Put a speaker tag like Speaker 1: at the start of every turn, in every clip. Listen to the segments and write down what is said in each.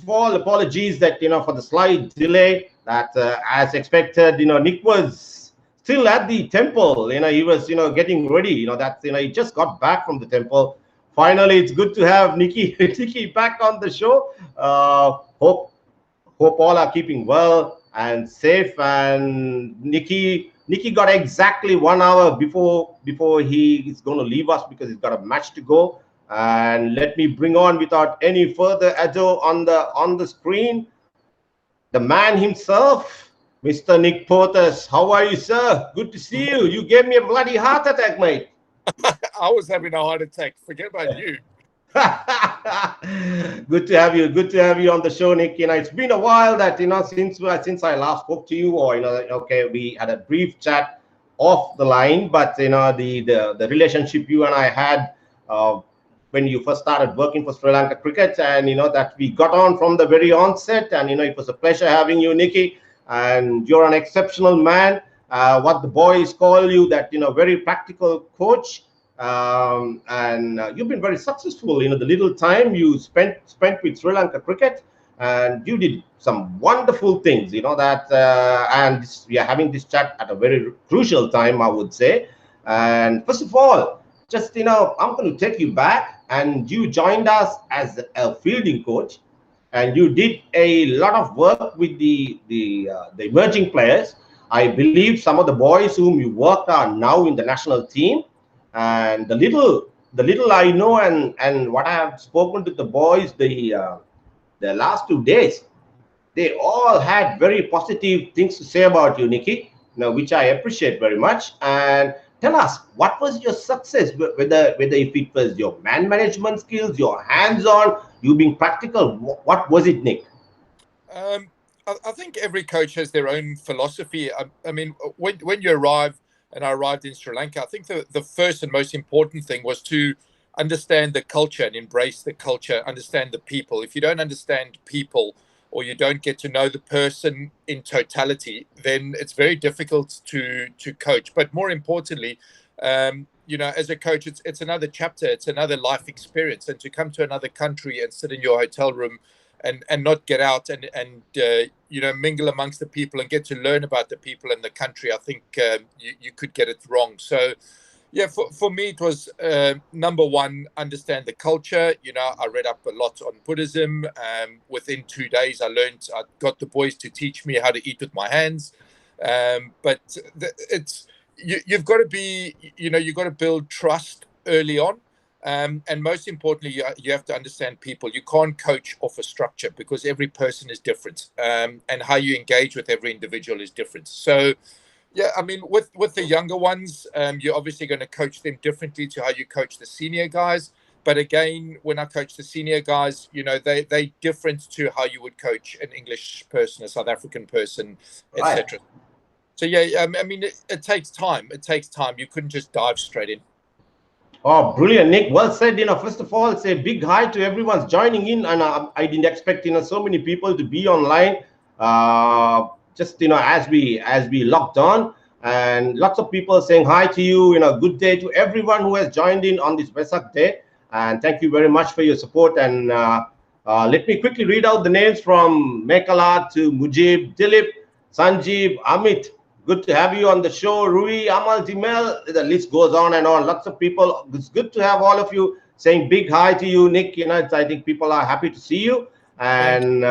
Speaker 1: of all, apologies that, for the slight delay that, as expected, Nick was still at the temple. He was, getting ready. That's, he just got back from the temple. Finally, it's good to have Nikki, Nikki back on the show. Hope all are keeping well and safe. And Nikki got exactly 1 hour before he is going to leave us because he's got a match to go. And let me bring on, without any further ado, on the screen, the man himself, Mr. Nick Pothas. How are you, sir? Good to see you. You gave me a bloody heart attack, mate.
Speaker 2: I was having a heart attack. Forget about you.
Speaker 1: Good to have you. Good to have you on the show, Nick. It's been a while that since I last spoke to you, or okay, we had a brief chat off the line, but the relationship you and I had when you first started working for Sri Lanka cricket, and that we got on from the very onset, and it was a pleasure having you, Nicky, and you're an exceptional man. What the boys call you, that very practical coach. And you've been very successful. The little time you spent with Sri Lanka cricket, and you did some wonderful things. And we are having this chat at a very crucial time, I would say. And first of all, just I'm going to take you back, and you joined us as a fielding coach, and you did a lot of work with the emerging players. I believe some of the boys whom you worked are now in the national team. And the little I know, and what I have spoken to the boys the last 2 days, they all had very positive things to say about you, Nicky, which I appreciate very much. And tell us, what was your success, whether if it was your man management skills, your hands-on, you being practical, what was it, Nick?
Speaker 2: I think every coach has their own philosophy. I mean, when you arrive, and I arrived in Sri Lanka, I think the first and most important thing was to understand the culture and embrace the culture, understand the people. If you don't understand people, or you don't get to know the person in totality, then it's very difficult to coach. But more importantly, as a coach, it's another chapter, it's another life experience. And to come to another country and sit in your hotel room and not get out and mingle amongst the people and get to learn about the people and the country, I think you could get it wrong. So, yeah, for me, it was number one, understand the culture. I read up a lot on Buddhism. Within 2 days, I got the boys to teach me how to eat with my hands. But you've got to build trust early on. And most importantly, you have to understand people. You can't coach off a structure because every person is different, and how you engage with every individual is different. So, yeah, I mean, with the younger ones, you're obviously going to coach them differently to how you coach the senior guys. But again, when I coach the senior guys, they different to how you would coach an English person, a South African person, etc. Right. So, yeah, I mean, it takes time. It takes time. You couldn't just dive straight in.
Speaker 1: Oh, brilliant, Nick. Well said. First of all, say a big hi to everyone's joining in, and I didn't expect so many people to be online. Just as we locked on, and lots of people saying hi to you. Good day to everyone who has joined in on this Vesak day, and thank you very much for your support. And let me quickly read out the names from Mekala to Mujib, Dilip, Sanjeev, Amit. Good to have you on the show. Rui, Amal, Dimel, the list goes on and on. Lots of people. It's good to have all of you saying big hi to you, Nick. I think people are happy to see you. And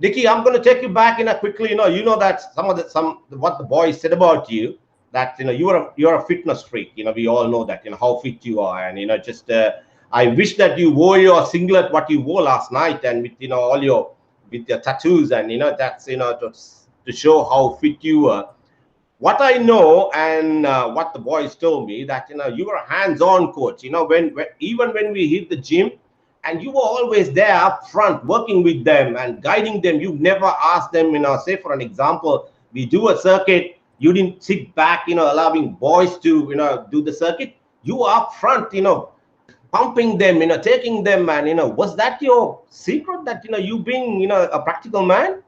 Speaker 1: Nicky, I'm going to take you back quickly. That what the boys said about you, that you're a fitness freak. We all know that. How fit you are, and I wish that you wore your singlet what you wore last night, and with all your tattoos, and that's to show how fit you were. What I know, and what the boys told me, that you were a hands-on coach. Even when we hit the gym, and you were always there up front working with them and guiding them. You never asked them, say for an example, we do a circuit, you didn't sit back, allowing boys to do the circuit. You were up front, pumping them, taking them, and was that your secret, that you being a practical man?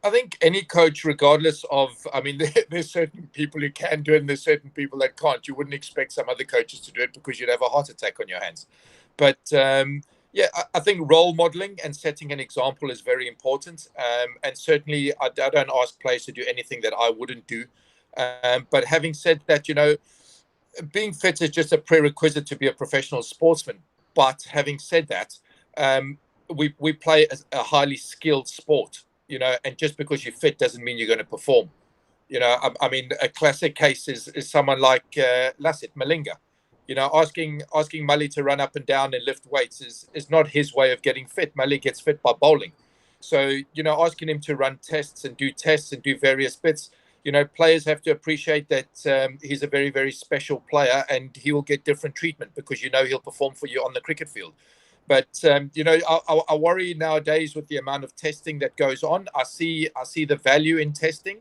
Speaker 2: I think any coach, regardless of, I mean, there's certain people who can do it and there's certain people that can't. You wouldn't expect some other coaches to do it because you'd have a heart attack on your hands. But Yeah, I think role modeling and setting an example is very important. And certainly, I don't ask players to do anything that I wouldn't do. But having said that, being fit is just a prerequisite to be a professional sportsman. But having said that, we play a highly skilled sport, and just because you're fit doesn't mean you're going to perform. I mean, a classic case is someone like Lassit Malinga. Asking Mali to run up and down and lift weights is not his way of getting fit. Mali gets fit by bowling. So, asking him to run tests and do various bits, players have to appreciate that he's a very, very special player and he will get different treatment because, he'll perform for you on the cricket field. But, I worry nowadays with the amount of testing that goes on. I see the value in testing.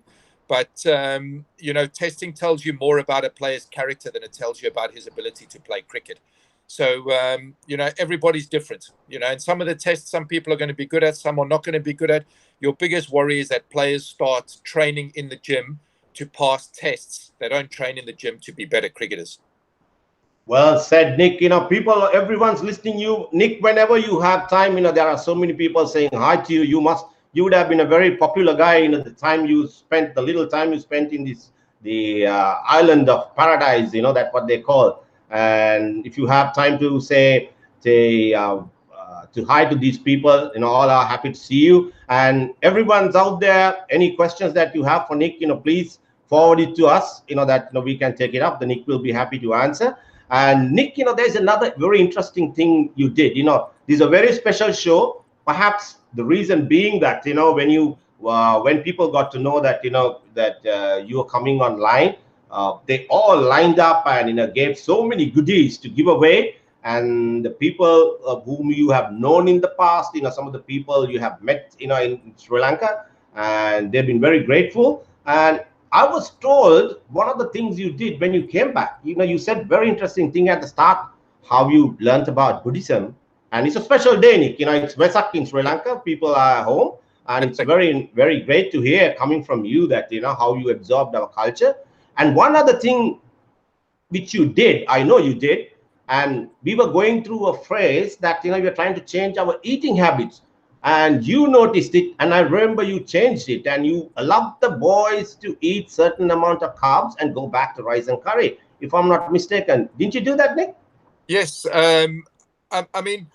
Speaker 2: But, testing tells you more about a player's character than it tells you about his ability to play cricket. So, everybody's different, and some of the tests, some people are going to be good at, some are not going to be good at. Your biggest worry is that players start training in the gym to pass tests. They don't train in the gym to be better cricketers.
Speaker 1: Well said, Nick. Everyone's listening you. Nick, whenever you have time, there are so many people saying hi to you. You would have been a very popular guy, the little time you spent in the island of paradise, that's what they call. And if you have time to say to hi to these people, all are happy to see you. And everyone's out there, any questions that you have for Nick, please forward it to us, that we can take it up. The Nick will be happy to answer. And Nick, there's another very interesting thing you did. This is a very special show. Perhaps the reason being that when people got to know that you were coming online, they all lined up and gave so many goodies to give away. And the people whom you have known in the past, some of the people you have met, in Sri Lanka, and they've been very grateful. And I was told one of the things you did when you came back, you said very interesting thing at the start, how you learned about Buddhism. And it's a special day, Nick. It's Vesak in Sri Lanka. People are home. And it's very, very great to hear coming from you that, how you absorbed our culture. And one other thing which you did, I know you did, and we were going through a phrase that, you're trying to change our eating habits. And you noticed it, and I remember you changed it, and you allowed the boys to eat certain amount of carbs and go back to rice and curry, if I'm not mistaken. Didn't you do that, Nick?
Speaker 2: Yes. I mean,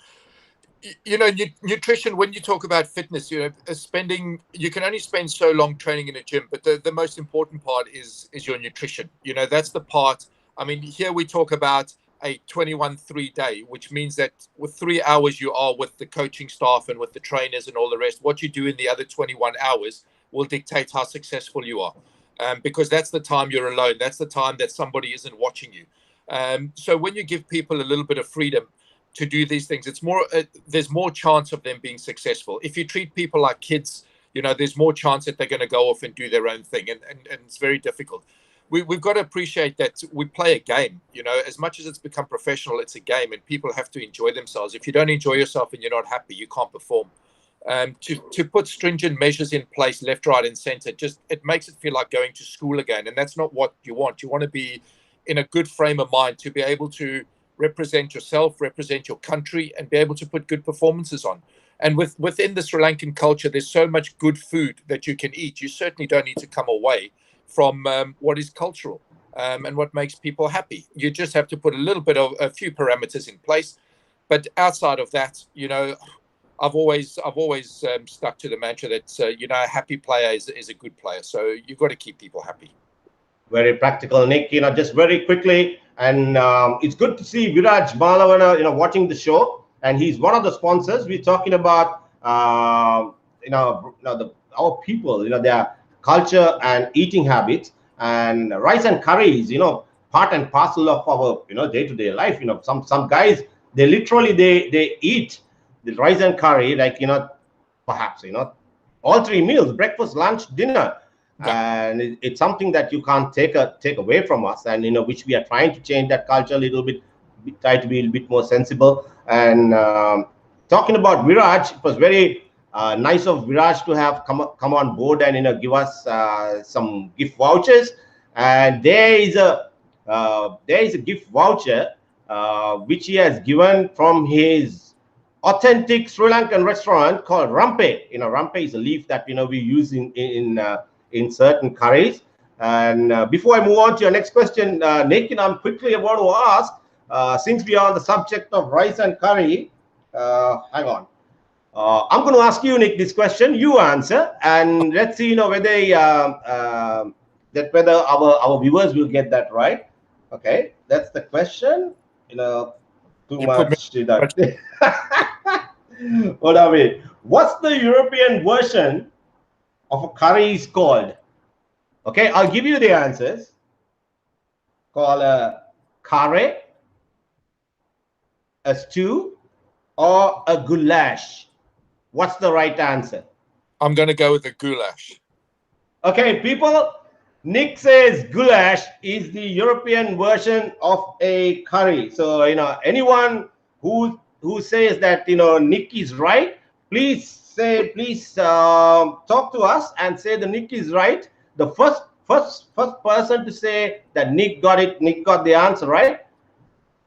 Speaker 2: nutrition, when you talk about fitness, you can only spend so long training in a gym, but the most important part is your nutrition. That's the part. I mean, here we talk about a 21-3 day, which means that with 3 hours you are with the coaching staff and with the trainers and all the rest. What you do in the other 21 hours will dictate how successful you are, because that's the time you're alone. That's the time that somebody isn't watching you. So when you give people a little bit of freedom to do these things, it's more there's more chance of them being successful. If you treat people like kids, there's more chance that they're going to go off and do their own thing, and it's very difficult. We've got to appreciate that we play a game. As much as it's become professional, it's a game, and people have to enjoy themselves. If you don't enjoy yourself and you're not happy, you can't perform. To put stringent measures in place, left, right, and center, it makes it feel like going to school again, and that's not what you want. You want to be in a good frame of mind to be able to represent yourself, represent your country, and be able to put good performances on. And within the Sri Lankan culture, there's so much good food that you can eat. You certainly don't need to come away from what is cultural and what makes people happy. You just have to put a few parameters in place. But outside of that, I've always stuck to the mantra that a happy player is a good player. So you've got to keep people happy.
Speaker 1: Very practical, Nick. Just very quickly, and it's good to see Viraj Malavana, watching the show, and he's one of the sponsors. We're talking about our people, their culture and eating habits, and rice and curries, part and parcel of our day-to-day life. Some guys, they literally they eat the rice and curry like perhaps all 3 meals, breakfast, lunch, dinner. And it's something that you can't take away from us, and which we are trying to change that culture a little bit, try to be a bit more sensible. And talking about Viraj, it was very nice of Viraj to have come on board and give us some gift vouchers. And there is a gift voucher which he has given from his authentic Sri Lankan restaurant called rampe. Rampe is a leaf that we use in certain curries. And before I move on to your next question, Nick, I'm quickly want to ask, since we are on the subject of rice and curry, hang on. I'm going to ask you, Nick, this question. You answer, and let's see, whether our viewers will get that right. Okay, that's the question. Too much. Hold on, wait. What's the European version of a curry is called? Okay, I'll give you the answers. Called a curry, a stew, or a goulash. What's the right answer?
Speaker 2: I'm going to go with the goulash.
Speaker 1: Okay, people. Nick says goulash is the European version of a curry. So anyone who says that Nick is right, please talk to us and say the Nick is right. The first person to say that Nick got it, Nick got the answer right.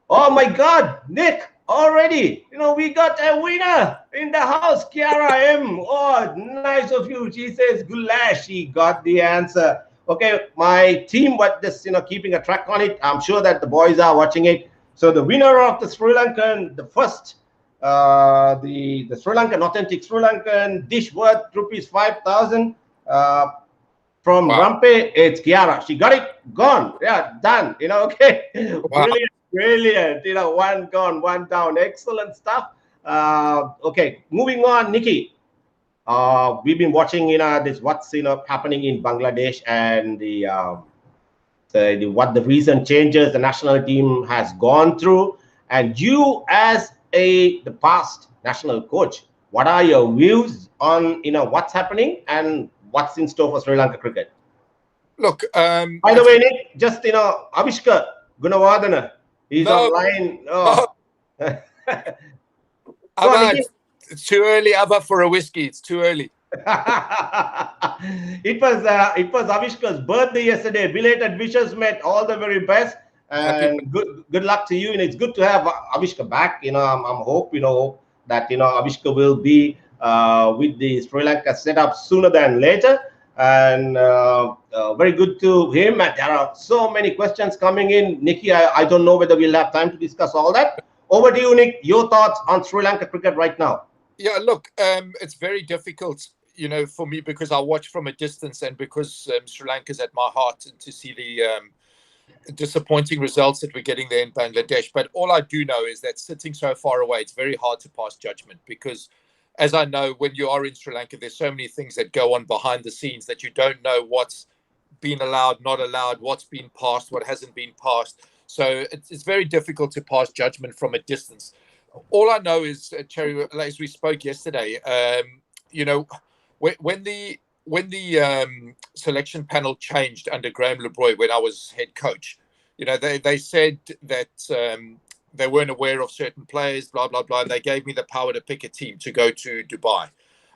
Speaker 1: Oh my God, Nick! Already, we got a winner in the house, Kiara M. Oh, nice of you. She says goulash. She got the answer. Okay, my team was just keeping a track on it. I'm sure that the boys are watching it. So the winner of the Sri Lankan, the first, the Sri Lankan authentic Sri Lankan dish worth ₹5,000 from Rampe, it's Kiara. She got it. Gone. Yeah, done. Okay. Wow. Brilliant. One gone, one down. Excellent stuff. Okay, moving on, Nikki. We've been watching this what's happening in Bangladesh and what the recent changes the national team has gone through. And you, as the past national coach, what are your views on what's happening and what's in store for Sri Lanka cricket?
Speaker 2: Look,
Speaker 1: by the way, Nick, just Avishka Gunawardana. He's online. Oh.
Speaker 2: It's too early, Abba, for a whiskey. It's too early.
Speaker 1: It was Avishka's birthday yesterday. Belated wishes, mate. All the very best, and good luck to you. And it's good to have Avishka back. I'm hope that Avishka will be with the Sri Lanka setup sooner than later. And very good to him. And there are so many questions coming in. Nikki, I don't know whether we'll have time to discuss all that. Over to you, Nick. Your thoughts on Sri Lanka cricket right now?
Speaker 2: Yeah, look, it's very difficult, for me because I watch from a distance and because Sri Lanka's at my heart, and to see the disappointing results that we're getting there in Bangladesh. But all I do know is that sitting so far away, it's very hard to pass judgment because, as I know, when you are in Sri Lanka, there's so many things that go on behind the scenes that you don't know what's been allowed, not allowed, what's been passed, what hasn't been passed. So it's very difficult to pass judgment from a distance. All I know is, Cherry, as we spoke yesterday, when the selection panel changed under Graham LeBroy when I was head coach, they said that they weren't aware of certain players, blah, blah, blah. And they gave me the power to pick a team to go to Dubai.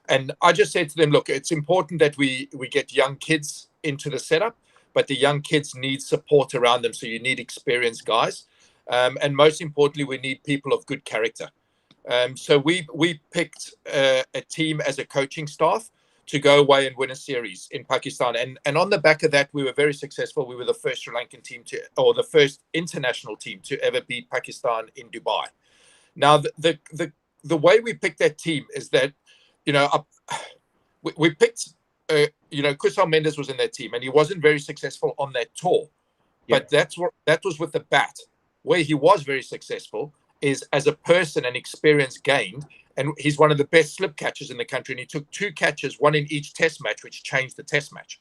Speaker 2: And I just said to them, look, it's important that we get young kids into the setup, but the young kids need support around them. So you need experienced guys. And most importantly, we need people of good character. So we picked a team as a coaching staff to go away and win a series in Pakistan. And on the back of that, we were very successful. We were the first Sri Lankan team or the first international team to ever beat Pakistan in Dubai. Now, the way we picked that team is that, we picked, Kusal Mendes was in that team and he wasn't very successful on that tour. Yeah. But that was with the bat. Where he was very successful is as a person and experience gained. And he's one of the best slip catchers in the country. And he took 2 catches, 1 in each test match, which changed the test match.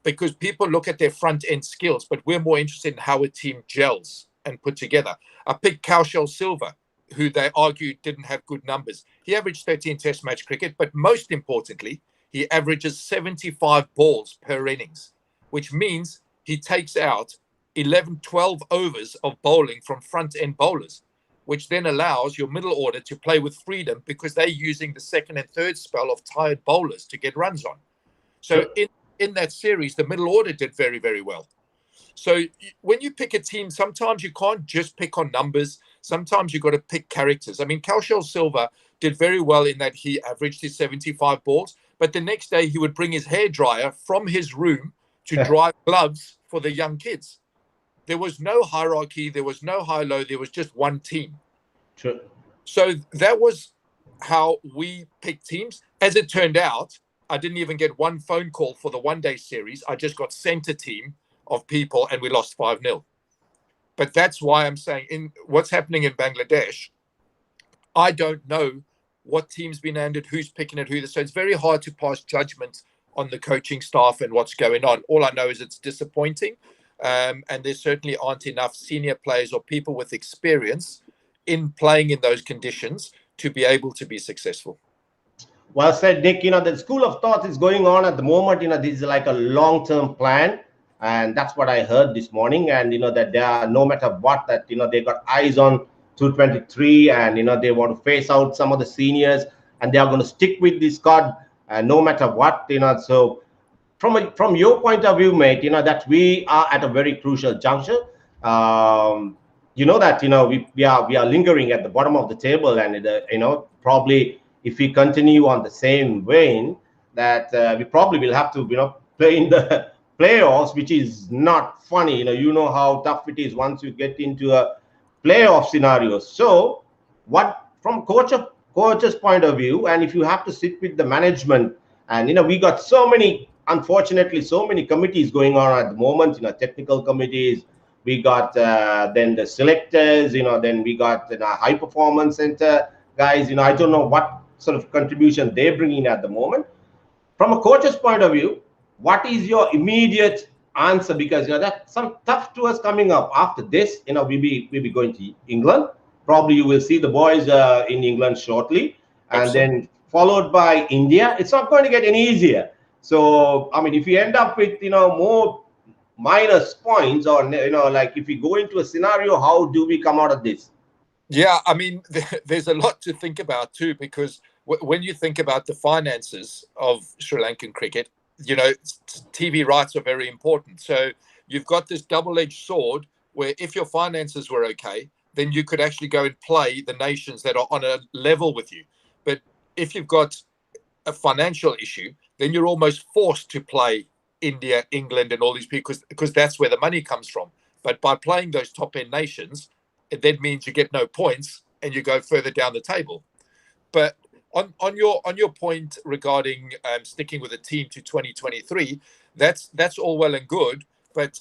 Speaker 2: Because people look at their front end skills, but we're more interested in how a team gels and put together. I picked Kaushal Silva, who they argued didn't have good numbers. He averaged 13 test match cricket, but most importantly, he averages 75 balls per innings, which means he takes out 11, 12 overs of bowling from front end bowlers, which then allows your middle order to play with freedom because they're using the second and third spell of tired bowlers to get runs on. So in that series, the middle order did very, very well. So when you pick a team, sometimes you can't just pick on numbers. Sometimes you've got to pick characters. I mean, Calciel Silva did very well in that he averaged his 75 balls, but the next day he would bring his hairdryer from his room to dry gloves for the young kids. There was no hierarchy. There was no high-low. There was just one team.
Speaker 1: Sure.
Speaker 2: So that was how we picked teams. As it turned out, I didn't even get one phone call for the one-day series. I just got sent a team of people and we lost 5-0. But that's why I'm saying in what's happening in Bangladesh, I don't know what team's been handed, who's picking it, who. So it's very hard to pass judgment on the coaching staff and what's going on. All I know is it's disappointing. And there certainly aren't enough senior players or people with experience in playing in those conditions to be able to be successful.
Speaker 1: Well said, Nick. The school of thought is going on at the moment. This is like a long-term plan. And that's what I heard this morning. And, that they are, no matter what, that, they got eyes on 223 and, they want to phase out some of the seniors and they are going to stick with this squad no matter what, So from your point of view, mate, that we are at a very crucial juncture. That, we are lingering at the bottom of the table and, probably if we continue on the same vein, that we probably will have to, play in the playoffs, which is not funny. You know how tough it is once you get into a playoff scenario. So what from coach's point of view, and if you have to sit with the management, and we got unfortunately so many committees going on at the moment, technical committees, we got then the selectors, then we got the high performance center guys. I don't know what sort of contribution they're bringing at the moment. From a coach's point of view, what is your immediate answer? Because that's some tough tours coming up after this. We'll be going to England. Probably you will see the boys in England shortly, and then followed by India. It's not going to get any easier. So I mean, if you end up with more minus points, or like if we go into a scenario, how do we come out of this?
Speaker 2: Yeah, I mean, there's a lot to think about too, because when you think about the finances of Sri Lankan cricket, TV rights are very important. So you've got this double-edged sword where if your finances were okay, then you could actually go and play the nations that are on a level with you. But if you've got a financial issue, then you're almost forced to play India, England, and all these people because that's where the money comes from. But by playing those top-end nations, it then means you get no points and you go further down the table. But on your point regarding sticking with a team to 2023, that's all well and good, but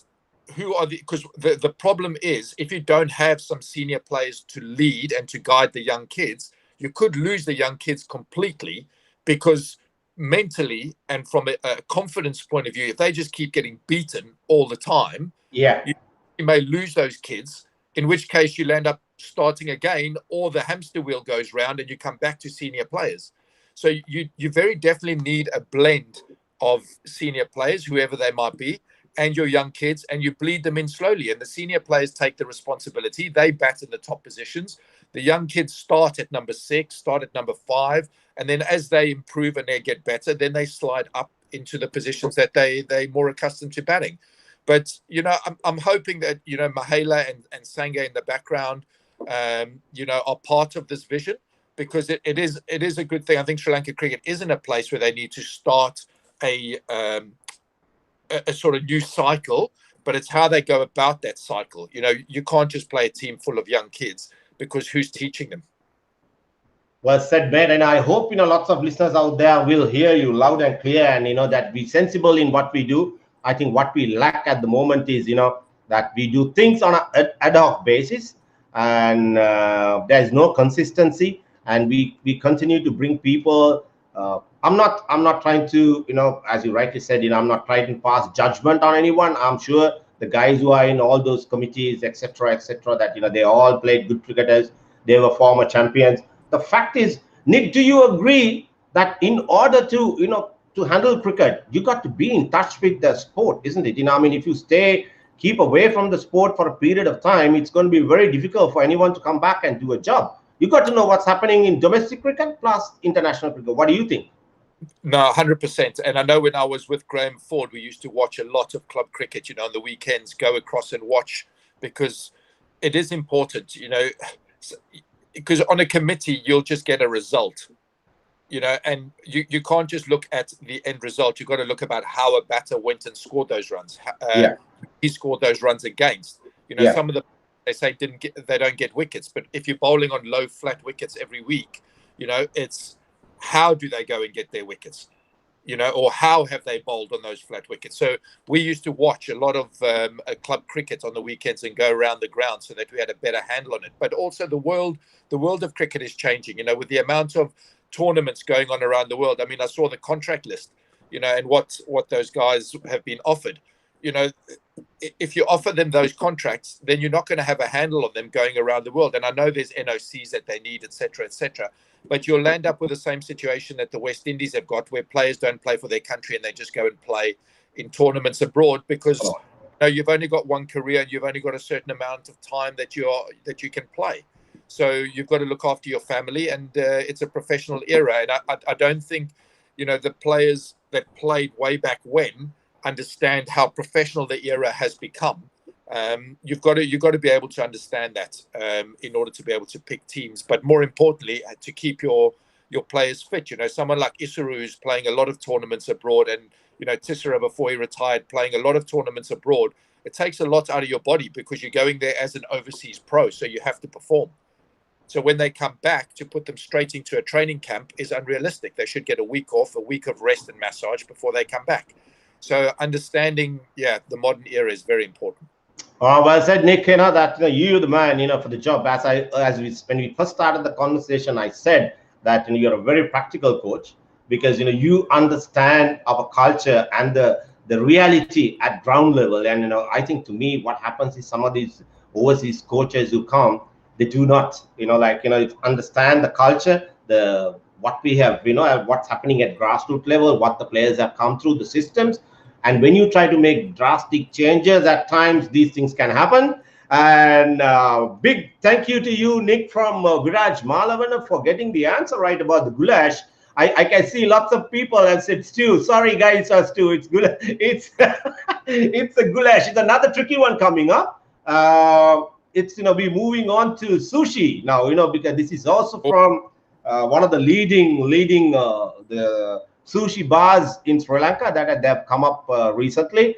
Speaker 2: who are because the problem is if you don't have some senior players to lead and to guide the young kids, you could lose the young kids completely, because mentally and from a confidence point of view, if they just keep getting beaten all the time, you may lose those kids, in which case you'll end up starting again, or the hamster wheel goes round and you come back to senior players. So you very definitely need a blend of senior players, whoever they might be, and your young kids, and you bleed them in slowly. And the senior players take the responsibility. They bat in the top positions. The young kids start at number 6, start at number 5, and then as they improve and they get better, then they slide up into the positions that they're more accustomed to batting. But, I'm hoping that, Mahela and Sangha in the background, are part of this vision, because it is a good thing. I think Sri Lanka cricket is in a place where they need to start a sort of new cycle, but it's how they go about that cycle. You can't just play a team full of young kids, because who's teaching them?
Speaker 1: Well said, Ben. And I hope, lots of listeners out there will hear you loud and clear, and, that we're sensible in what we do. I think what we lack at the moment is, that we do things on an ad hoc basis, and there's no consistency, and we continue to bring people. I'm not trying to, as you rightly said, I'm not trying to pass judgment on anyone. I'm sure the guys who are in all those committees, etc., that, they all played good cricketers. They were former champions. The fact is, Nick, do you agree that in order to, to handle cricket, you got to be in touch with the sport, isn't it? I mean, if you keep away from the sport for a period of time, it's going to be very difficult for anyone to come back and do a job. You got to know what's happening in domestic cricket plus international cricket. What do you think?
Speaker 2: No, 100%. And I know when I was with Graham Ford, we used to watch a lot of club cricket, on the weekends, go across and watch, because it is important, because on a committee, you'll just get a result, and you can't just look at the end result. You've got to look about how a batter went and scored those runs. He scored those runs against, some of they say they don't get wickets, but if you're bowling on low flat wickets every week, it's how do they go and get their wickets, or how have they bowled on those flat wickets. So we used to watch a lot of club cricket on the weekends and go around the ground so that we had a better handle on it. But also the world of cricket is changing, with the amount of tournaments going on around the world. I mean, I saw the contract list, and what those guys have been offered. If you offer them those contracts, then you're not going to have a handle on them going around the world. And I know there's NOCs that they need, etc., etc. But you'll end up with the same situation that the West Indies have got, where players don't play for their country and they just go and play in tournaments abroad because you've only got one career and you've only got a certain amount of time that you can play. So you've got to look after your family, and it's a professional era. And I don't think, the players that played way back when understand how professional the era has become. You've got to be able to understand that in order to be able to pick teams, but more importantly, to keep your players fit. Someone like Isuru, who's playing a lot of tournaments abroad, and Tissera, before he retired, playing a lot of tournaments abroad. It takes a lot out of your body because you're going there as an overseas pro, so you have to perform. So when they come back, to put them straight into a training camp is unrealistic. They should get a week off, a week of rest and massage before they come back. So understanding, the modern era is very important.
Speaker 1: Well said, Nick. That you're the man, for the job. When we first started the conversation, I said that you're a very practical coach, because you understand our culture and the reality at ground level. And I think, to me, what happens is some of these overseas coaches who come, they do not understand the culture, what we have, what's happening at grassroots level, what the players have come through, the systems. And when you try to make drastic changes, at times these things can happen. And big thank you to you, Nick, from Viraj Malavana, for getting the answer right about the goulash. I can see lots of people have said stew. Sorry, guys, stew. It's goulash. It's a goulash. It's another tricky one coming up. It's be moving on to sushi now. Because this is also from one of the leading the sushi bars in Sri Lanka that have come up recently.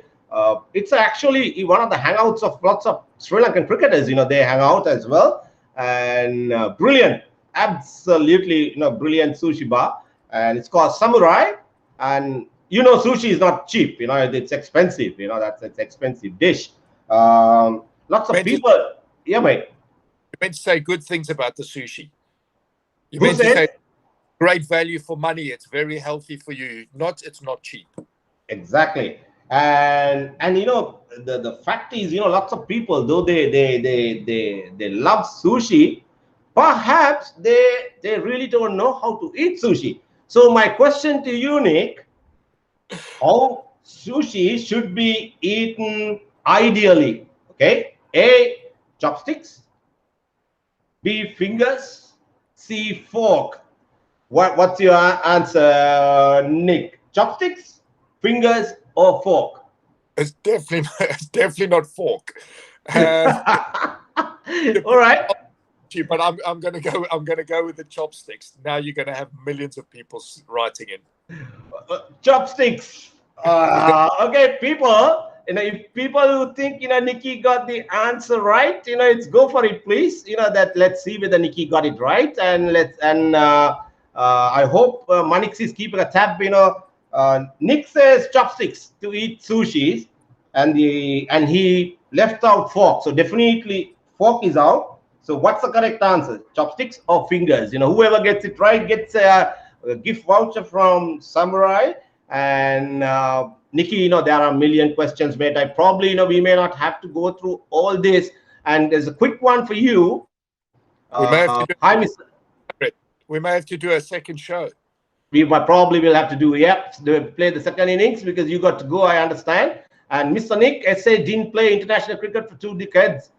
Speaker 1: It's actually one of the hangouts of lots of Sri Lankan cricketers. They hang out as well. And brilliant, absolutely brilliant sushi bar. And it's called Samurai. And sushi is not cheap. It's expensive. That's an expensive dish. Lots of people. Yeah, mate.
Speaker 2: You meant to say good things about the sushi. You meant to say great value for money. It's very healthy for you. It's not cheap.
Speaker 1: Exactly. And the fact is, lots of people, though they love sushi, perhaps they really don't know how to eat sushi. So my question to you, Nick, how sushi should be eaten ideally? Okay. A, chopsticks. B, fingers. C, fork. What's your answer, Nick? Chopsticks, fingers, or fork?
Speaker 2: It's definitely not fork.
Speaker 1: All right.
Speaker 2: But I'm gonna go with the chopsticks. Now you're gonna have millions of people writing in.
Speaker 1: Chopsticks. Okay, people. If people who think Nikki got the answer right, it's go for it, please. Let's see whether Nikki got it right, and I hope Manix is keeping a tab. Nick says chopsticks to eat sushis, and he left out fork. So definitely fork is out. So what's the correct answer? Chopsticks or fingers? Whoever gets it right gets a gift voucher from Samurai. And Nikki, there are a million questions, mate. I probably, we may not have to go through all this. And there's a quick one for you.
Speaker 2: We may have to do a second show.
Speaker 1: We probably will have to play the second innings, because you got to go, I understand. And Mr. Nick SA didn't play international cricket for 2 decades.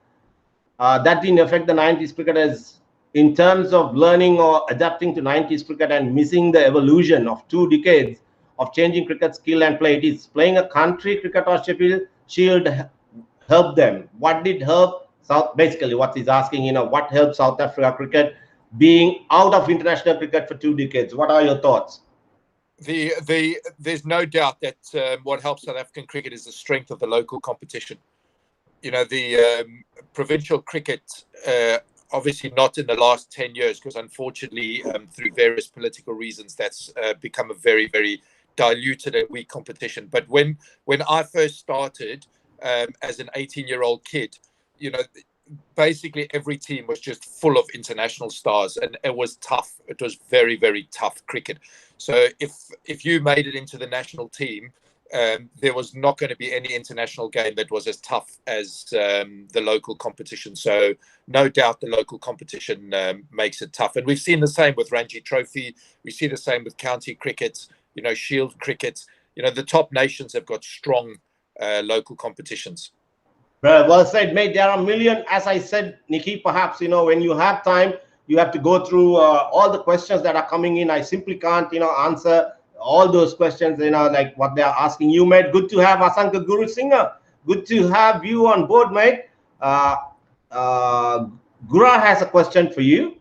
Speaker 1: That didn't affect the 90s cricketers in terms of learning or adapting to 90s cricket and missing the evolution of 2 decades of changing cricket skill and play? It is playing a country cricket or Sheffield Shield help them? What did help South? Basically, what he's asking, what helped South Africa cricket being out of international cricket for 2 decades? What are your thoughts?
Speaker 2: There's no doubt that what helps South African cricket is the strength of the local competition. The provincial cricket, obviously not in the last 10 years, because unfortunately, through various political reasons, that's become a very, very diluted and weak competition. But when I first started as an 18-year-old kid, basically every team was just full of international stars, and it was tough. It was very, very tough cricket. So if you made it into the national team, there was not going to be any international game that was as tough as the local competition. So no doubt the local competition makes it tough. And we've seen the same with Ranji Trophy. We see the same with county cricket, Shield cricket. The top nations have got strong local competitions.
Speaker 1: Well said, mate. There are a million, as I said, Nikki, perhaps, when you have time, you have to go through all the questions that are coming in. I simply can't, answer all those questions, like what they are asking you, mate. Good to have Asanka Guru Singer. Good to have you on board, mate. Gura has a question for you.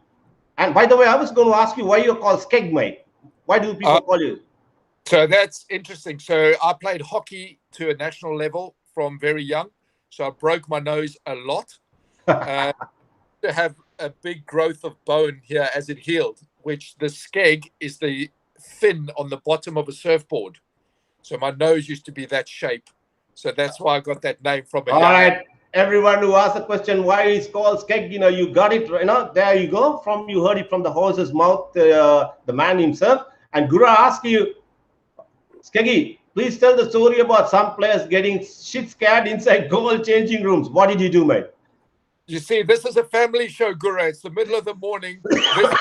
Speaker 1: And by the way, I was going to ask you why you're called Skeg, mate. Why do people call you?
Speaker 2: So that's interesting. So I played hockey to a national level from very young. So I broke my nose a lot. To have a big growth of bone here as it healed, which the skeg is the fin on the bottom of a surfboard. So my nose used to be that shape. So that's why I got that name from it.
Speaker 1: All right. Everyone who asked the question why it's called skeg, you got it. There you go. You heard it from the horse's mouth, the man himself. And Gura asked you, Skeggy, please tell the story about some players getting shit scared inside goal changing rooms. What did you do, mate?
Speaker 2: You see, this is a family show, Gura. It's the middle of the morning. This is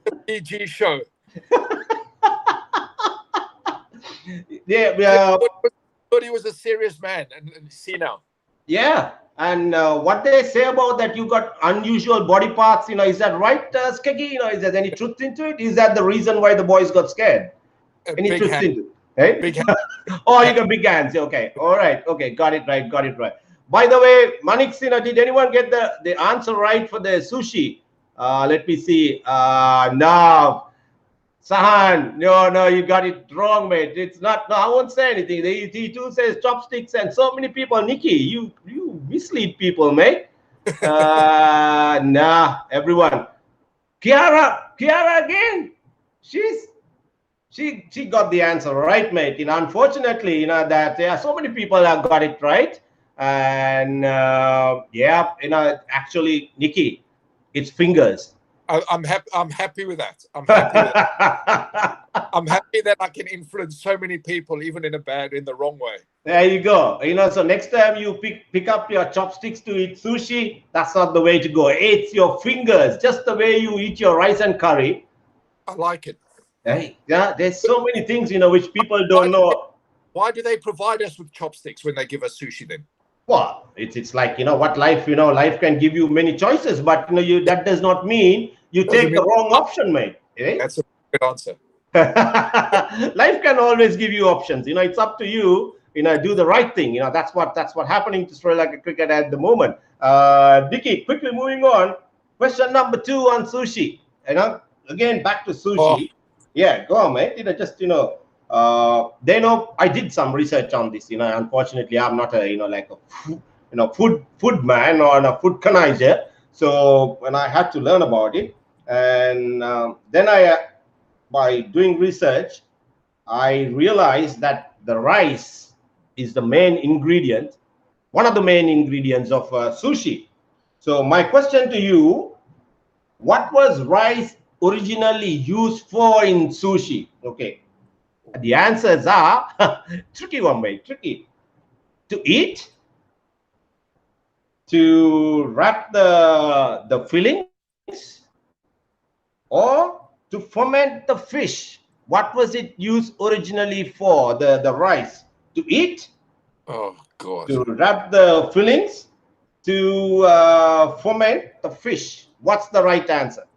Speaker 2: a PG show.
Speaker 1: Yeah,
Speaker 2: thought he was a serious man, and see now.
Speaker 1: Yeah, and what they say about that, you got unusual body parts. Is that right, Skeggy? Is there any truth into it? Is that the reason why the boys got scared? Any truth into it? Hey?
Speaker 2: Big hands.
Speaker 1: Oh, you got big hands. Okay, all right. Okay, got it right. By the way, Manik, did anyone get the answer right for the sushi? Let me see. No. Sahan, no, you got it wrong, mate. It's not. No, I won't say anything. He too says chopsticks, and so many people. Nikki, you mislead people, mate. Nah, everyone. Kiara again. She got the answer right, mate. Unfortunately, that there are so many people that got it right. And actually, Nikki, it's fingers.
Speaker 2: I'm happy with that. I'm happy with that. I'm happy that I can influence so many people, even in the wrong way.
Speaker 1: There you go. So next time you pick up your chopsticks to eat sushi, that's not the way to go. It's your fingers, just the way you eat your rice and curry.
Speaker 2: I like it.
Speaker 1: Hey, yeah, there's so many things, which people don't know.
Speaker 2: Why do they provide us with chopsticks when they give us sushi then?
Speaker 1: Well, it's like, what life, life can give you many choices, but that does not mean you take the wrong option, mate. Eh?
Speaker 2: That's a good answer.
Speaker 1: Life can always give you options. It's up to you. Do the right thing. That's what happening to Sri Lanka cricket at the moment. Dicky, quickly moving on. Question number 2 on sushi. Again back to sushi.
Speaker 2: Oh.
Speaker 1: Yeah, go on, mate. They know I did some research on this. Unfortunately, I'm not a like a food man or a food connoisseur. So when I had to learn about it, and then by doing research, I realized that the rice is the main ingredient, one of the main ingredients of sushi. So my question to you, what was rice originally used for in sushi? Okay. The answers are tricky one, mate, tricky. To eat, to wrap the fillings, or to ferment the fish. What was it used originally for, the rice? To eat?
Speaker 2: Oh, God.
Speaker 1: To wrap the fillings? To ferment the fish? What's the right answer?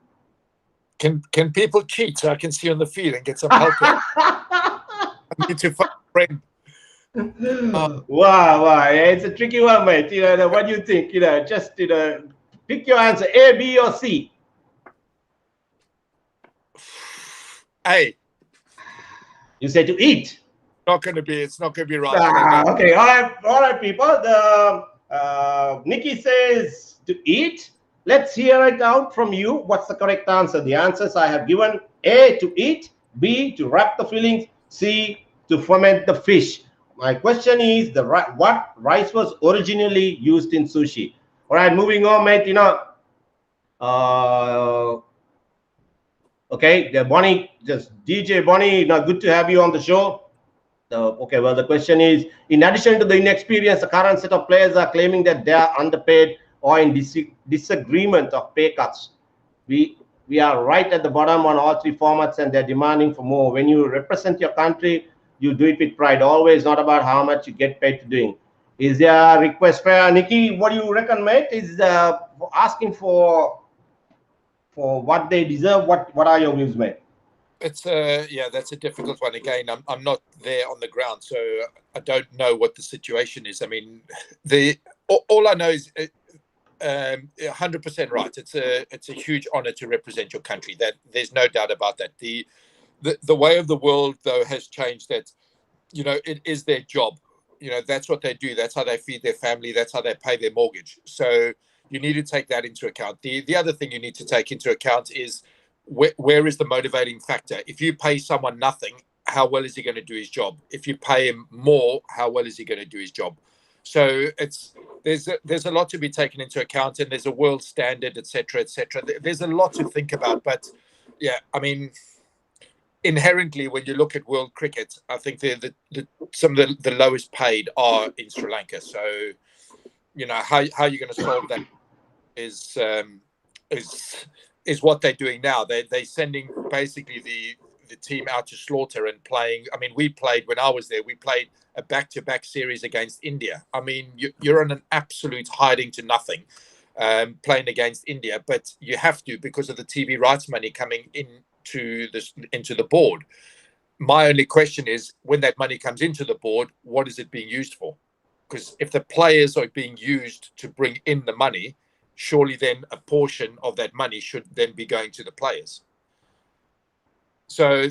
Speaker 2: Can people cheat so I can see on the field and get some help? I need to find a friend.
Speaker 1: Wow, it's a tricky one, mate. What do you think? Just pick your answer: A, B, or C.
Speaker 2: A.
Speaker 1: You say to eat.
Speaker 2: It's not going to be right.
Speaker 1: Okay, all right, people. Nikki says to eat. Let's hear it out from you. What's the correct answer? The answers I have given: A, to eat; B, to wrap the fillings; C, to ferment the fish. My question is, what rice was originally used in sushi? All right, moving on, mate. Okay, the Bonnie, just DJ Bonnie. Good to have you on the show. Okay, well, the question is, in addition to the inexperience, the current set of players are claiming that they are underpaid or in disagreement of pay cuts. We are right at the bottom on all three formats, and they're demanding for more. When you represent your country, you do it with pride. Always not about how much you get paid to doing. Is there a request fair? Nikki, what do you reckon, mate? Is asking for what they deserve? What are your views, mate?
Speaker 2: It's that's a difficult one. Again, I'm not there on the ground, so I don't know what the situation is. I mean, all I know is 100% right. It's a huge honor to represent your country. That there's no doubt about that. The way of the world though has changed. That it is their job. That's what they do. That's how they feed their family. That's how they pay their mortgage. So you need to take that into account. The other thing you need to take into account is where is the motivating factor? If you pay someone nothing, how well is he going to do his job? If you pay him more, how well is he going to do his job? So there's a lot to be taken into account, and there's a world standard, etc., etc. There's a lot to think about, but yeah, I mean, inherently, when you look at world cricket, I think some of the lowest paid are in Sri Lanka. So how you're going to solve that is what they're doing now. They're sending basically the team out to slaughter and playing. I mean, when I was there, we played a back-to-back series against India. I mean, you're on an absolute hiding to nothing, playing against India, but you have to because of the TV rights money coming into the board. My only question is, when that money comes into the board, what is it being used for? Because if the players are being used to bring in the money, surely then a portion of that money should then be going to the players. So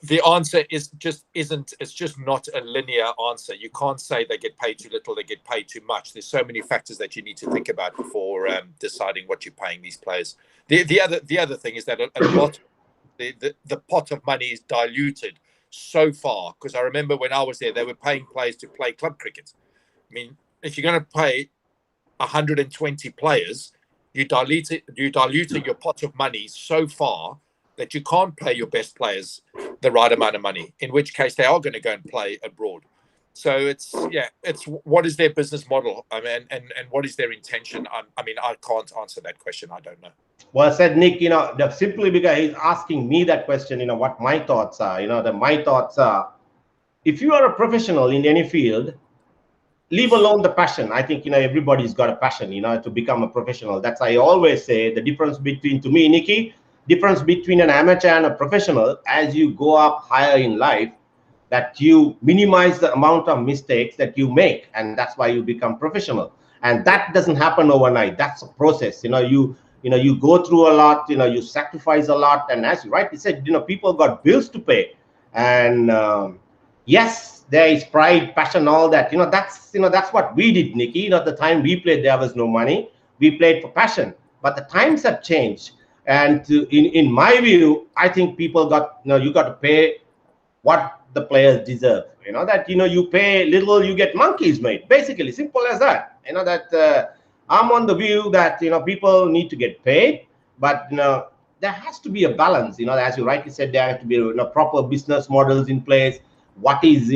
Speaker 2: the answer is it's just not a linear answer. You can't say they get paid too little, they get paid too much. There's so many factors that you need to think about before deciding what you're paying these players. The other thing is that a lot the pot of money is diluted so far, because I remember when I was there, they were paying players to play club cricket. I mean, if you're going to pay 120 players, you're diluting your pot of money so far that you can't pay your best players the right amount of money, in which case they are going to go and play abroad. So it's what is their business model? I mean, and what is their intention? I mean, I can't answer that question. I don't know.
Speaker 1: Well said, Nick. Simply because he's asking me that question, what my thoughts are. My thoughts are, if you are a professional in any field, leave alone the passion. I think, everybody's got a passion, to become a professional. That's, I always say, the difference between, to me, Nikki, difference between an amateur and a professional, as you go up higher in life, that you minimize the amount of mistakes that you make, and that's why you become professional. And that doesn't happen overnight. That's a process. You go through a lot, you sacrifice a lot, and as you rightly said, people got bills to pay, and yes, there is pride, passion, all that. That's what we did, Nikki. The time we played, there was no money. We played for passion, but the times have changed. And in my view, I think people got, you got to pay what the players deserve. You pay little, you get monkeys, mate. Basically, simple as that. I'm on the view that, people need to get paid, but, there has to be a balance. As you rightly said, there have to be proper business models in place. What is,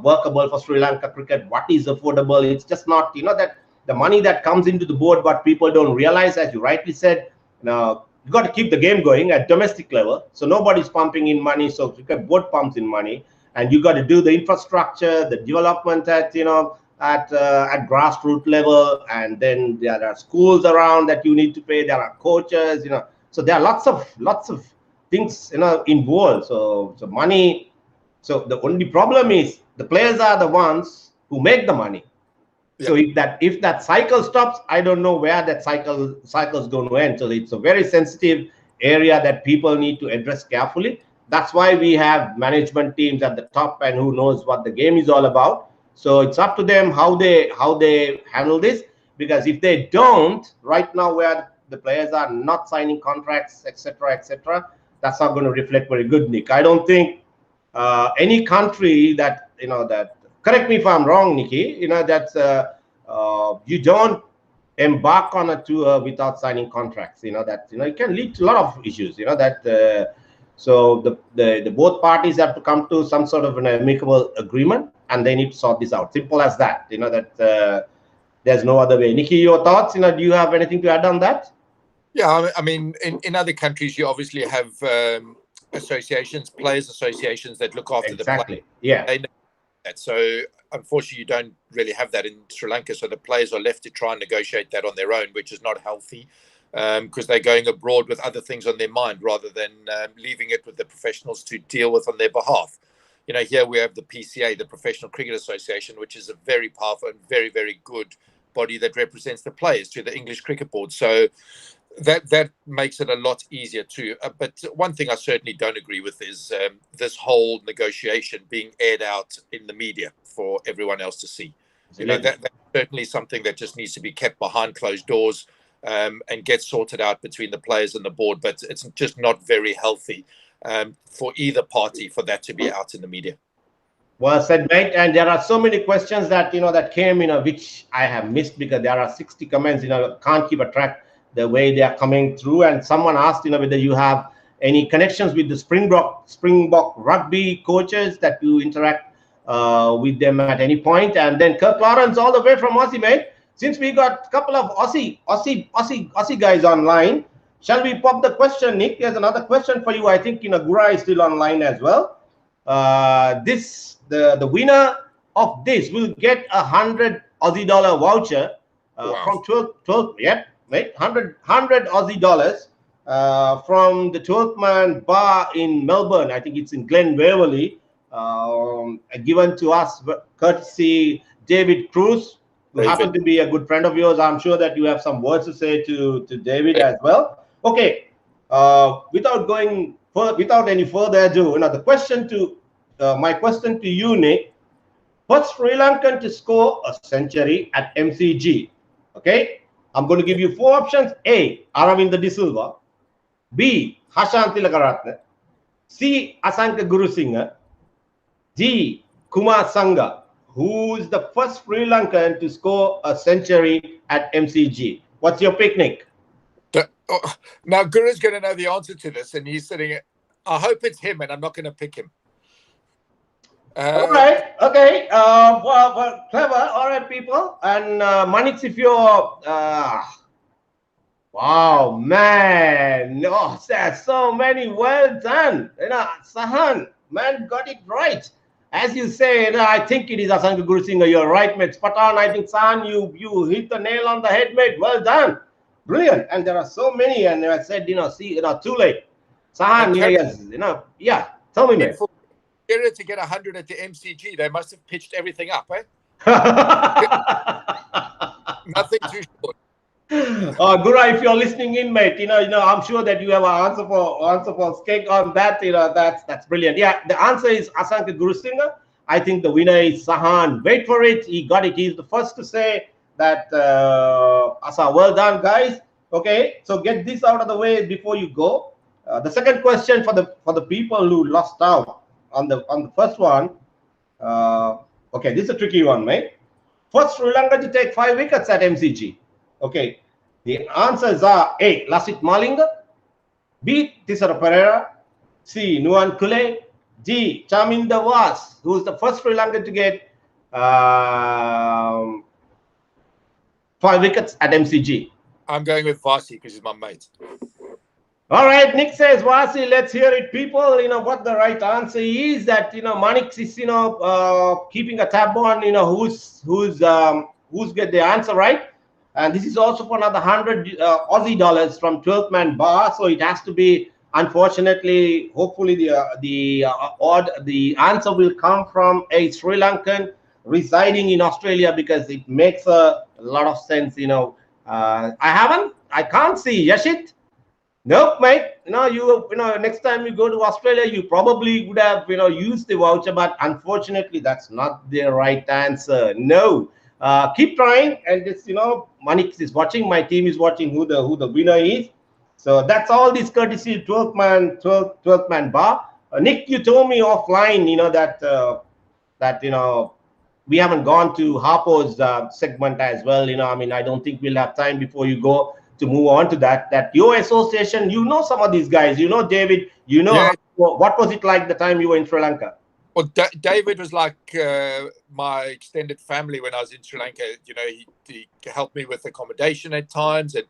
Speaker 1: workable for Sri Lanka cricket? What is affordable? It's just not, that the money that comes into the board, but people don't realize, as you rightly said, you got to keep the game going at domestic level. So nobody's pumping in money. So cricket board pumps in money, and you got to do the infrastructure, the development at grassroots level, and then there are schools around that you need to pay. There are coaches. So there are lots of things, involved. So money. So the only problem is the players are the ones who make the money. So if that cycle stops, I don't know where that cycle's going to end. So it's a very sensitive area that people need to address carefully. That's why we have management teams at the top and who knows what the game is all about. So it's up to them how they handle this, because if they don't, right now where the players are not signing contracts, etc., that's not going to reflect very good, Nick. I don't think any country that correct me if I'm wrong, Nikki, that's you don't embark on a tour without signing contracts. It can lead to a lot of issues. So the both parties have to come to some sort of an amicable agreement, and they need to sort this out. Simple as that. There's no other way. Nikki, your thoughts? Do you have anything to add on that?
Speaker 2: Yeah, I mean, in other countries, you obviously have associations, players associations that look after the players.
Speaker 1: Yeah.
Speaker 2: They know that. So unfortunately, you don't really have that in Sri Lanka. So the players are left to try and negotiate that on their own, which is not healthy, because they're going abroad with other things on their mind rather than leaving it with the professionals to deal with on their behalf. Here we have the PCA, the Professional Cricket Association, which is a very powerful and very, very good body that represents the players to the English Cricket Board. So that makes it a lot easier too. But one thing I certainly don't agree with is this whole negotiation being aired out in the media for everyone else to see. That's certainly something that just needs to be kept behind closed doors and get sorted out between the players and the board. But it's just not very healthy for either party for that to be out in the media.
Speaker 1: Well said, mate. And there are so many questions that that came, which I have missed because there are 60 comments. Can't keep a track the way they are coming through. And someone asked, whether you have any connections with the Springbok rugby coaches that you interact with them at any point. And then Kirk Lawrence, all the way from Aussie, mate. Since we got a couple of Aussie guys online, shall we pop the question, Nick? There's another question for you. I think Gura is still online as well. The winner of this will get $100 Aussie voucher from 12 mate, 100 Aussie dollars from the 12th Man Bar in Melbourne. I think it's in Glen Waverley, given to us courtesy David Cruz, who happened to be a good friend of yours. I'm sure that you have some words to say to David as well. Okay, without any further ado, the question my question to you, Nick: first Sri Lankan to score a century at MCG. Okay, I'm going to give you 4 options. A. Aravinda De Silva. B. Hashan Tilakaratne. C. Asanka Gurusinghe. D. Kumar Sangha. Who is the first Sri Lankan to score a century at MCG? What's your picnic?
Speaker 2: Now, Guru's going to know the answer to this, and he's sitting. I hope it's him, and I'm not going to pick him.
Speaker 1: All right. Okay. Well, clever. All right, people. And Manix, if you're, wow, man. Oh, there's so many. Well done. Sahan, man, got it right. As you say, I think it is Asanka Gurusinghe. You're right, mate. Spot on. I think, Sahan, you hit the nail on the head, mate. Well done. Brilliant. And there are so many. And I said, too late. Sahan, yeah. Tell me, mate.
Speaker 2: To get 100 at the MCG, they must have pitched everything up, eh? Nothing too short.
Speaker 1: Gura, if you're listening in, mate, I'm sure that you have an answer for Skeg on that. That's brilliant. Yeah, the answer is Asanka Gurusinghe. I think the winner is Sahan. Wait for it. He got it. He's the first to say that. Asa, well done, guys. Okay, so get this out of the way before you go. The second question for the people who lost out on the first one. Okay, this is a tricky one, mate. First Sri Lanka to take 5 wickets at MCG. Okay, the answers are A. Lasith Malinga, B. Thisara Perera, C. Nuwan Kule, D. Chaminda Was, who is the first Sri Lankan to get 5 wickets at MCG.
Speaker 2: I'm going with Vasi because he's my mate.
Speaker 1: All right, Nick says Vasi. Let's hear it, people. What the right answer is. That Manix is keeping a tab on who's get the answer right. And this is also for another 100 Aussie dollars from 12th Man Bar. So it has to be, unfortunately, hopefully the answer will come from a Sri Lankan residing in Australia, because it makes a lot of sense. I can't see Yashit. Nope, mate. Next time you go to Australia, you probably would have, used the voucher, but unfortunately, that's not the right answer. No. Keep trying, and this, Manik is watching. My team is watching who the winner is. So that's all this courtesy 12th man bar. Nick, you told me offline, that we haven't gone to Harpo's segment as well. I don't think we'll have time before you go to move on to that your association. Some of these guys. David.
Speaker 2: Yeah.
Speaker 1: What was it like the time you were in Sri Lanka?
Speaker 2: Well, David was like my extended family when I was in Sri Lanka. He helped me with accommodation at times, and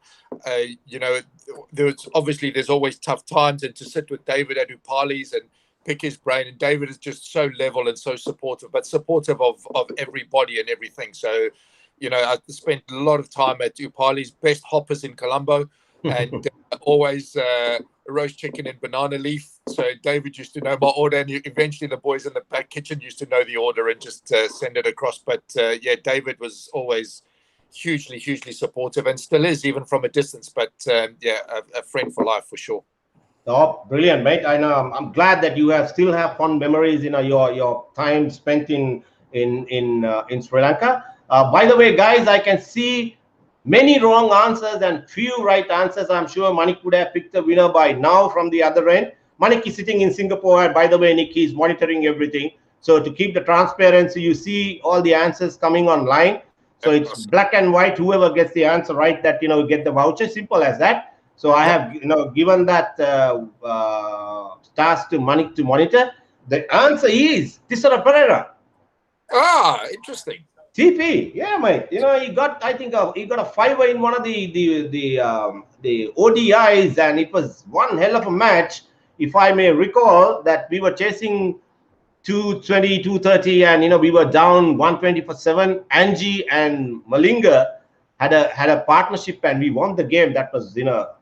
Speaker 2: there's always tough times, and to sit with David at Upali's and pick his brain. And David is just so level and so supportive, but supportive of everybody and everything. So, I spent a lot of time at Upali's, best hoppers in Colombo, and always roast chicken and banana leaf. So David used to know my order, and eventually the boys in the back kitchen used to know the order and just send it across. But David was always hugely supportive, and still is, even from a distance. But a friend for life for sure.
Speaker 1: Oh, brilliant, mate! I know. I'm glad that you still have fond memories. Your time spent in Sri Lanka. By the way, guys, I can see many wrong answers and few right answers. I'm sure Manik would have picked the winner by now from the other end. Manik is sitting in Singapore, and by the way, Nick is monitoring everything. So to keep the transparency, you see all the answers coming online. So it's black and white. Whoever gets the answer right, that get the voucher. Simple as that. So I have given that task to Manik to monitor. The answer is Tisara Pereira.
Speaker 2: Ah, interesting.
Speaker 1: TP, yeah, mate. He got, I think, he got a 5 in one of the ODIs, and it was one hell of a match. If I may recall, that we were chasing 220, 230, and we were down 120 for 7. Angie and Malinga had a partnership, and we won the game. That was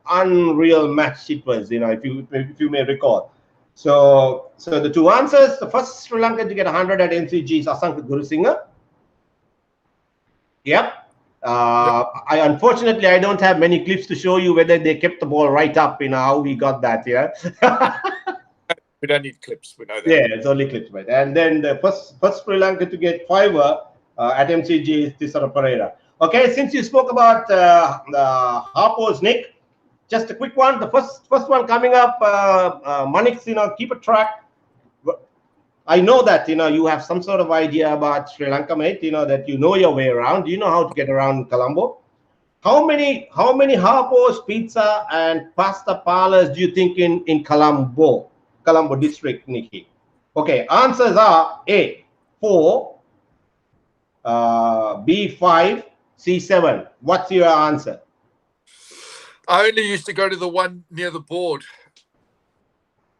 Speaker 1: unreal match. It was, if you may recall. So the two answers: the first Sri Lankan to get 100 at MCG is Asanka Gurusinghe. Yep. Unfortunately, I don't have many clips to show you whether they kept the ball right up, how we got that. Yeah.
Speaker 2: We don't need clips. We know that.
Speaker 1: Yeah, it's only clips, right? And then the first Sri Lanka to get 5 at MCG is Tisara Pereira. Okay, since you spoke about Harpo's, Nick, just a quick one. The first one coming up, Manik, keep a track. I know that you have some sort of idea about Sri Lanka, mate. That your way around. You know how to get around Colombo. How many Harpo's pizza and pasta parlors do you think in Colombo district, Nikki? Okay, answers are A 4, B 5, C 7. What's your answer?
Speaker 2: I only used to go to the one near the board.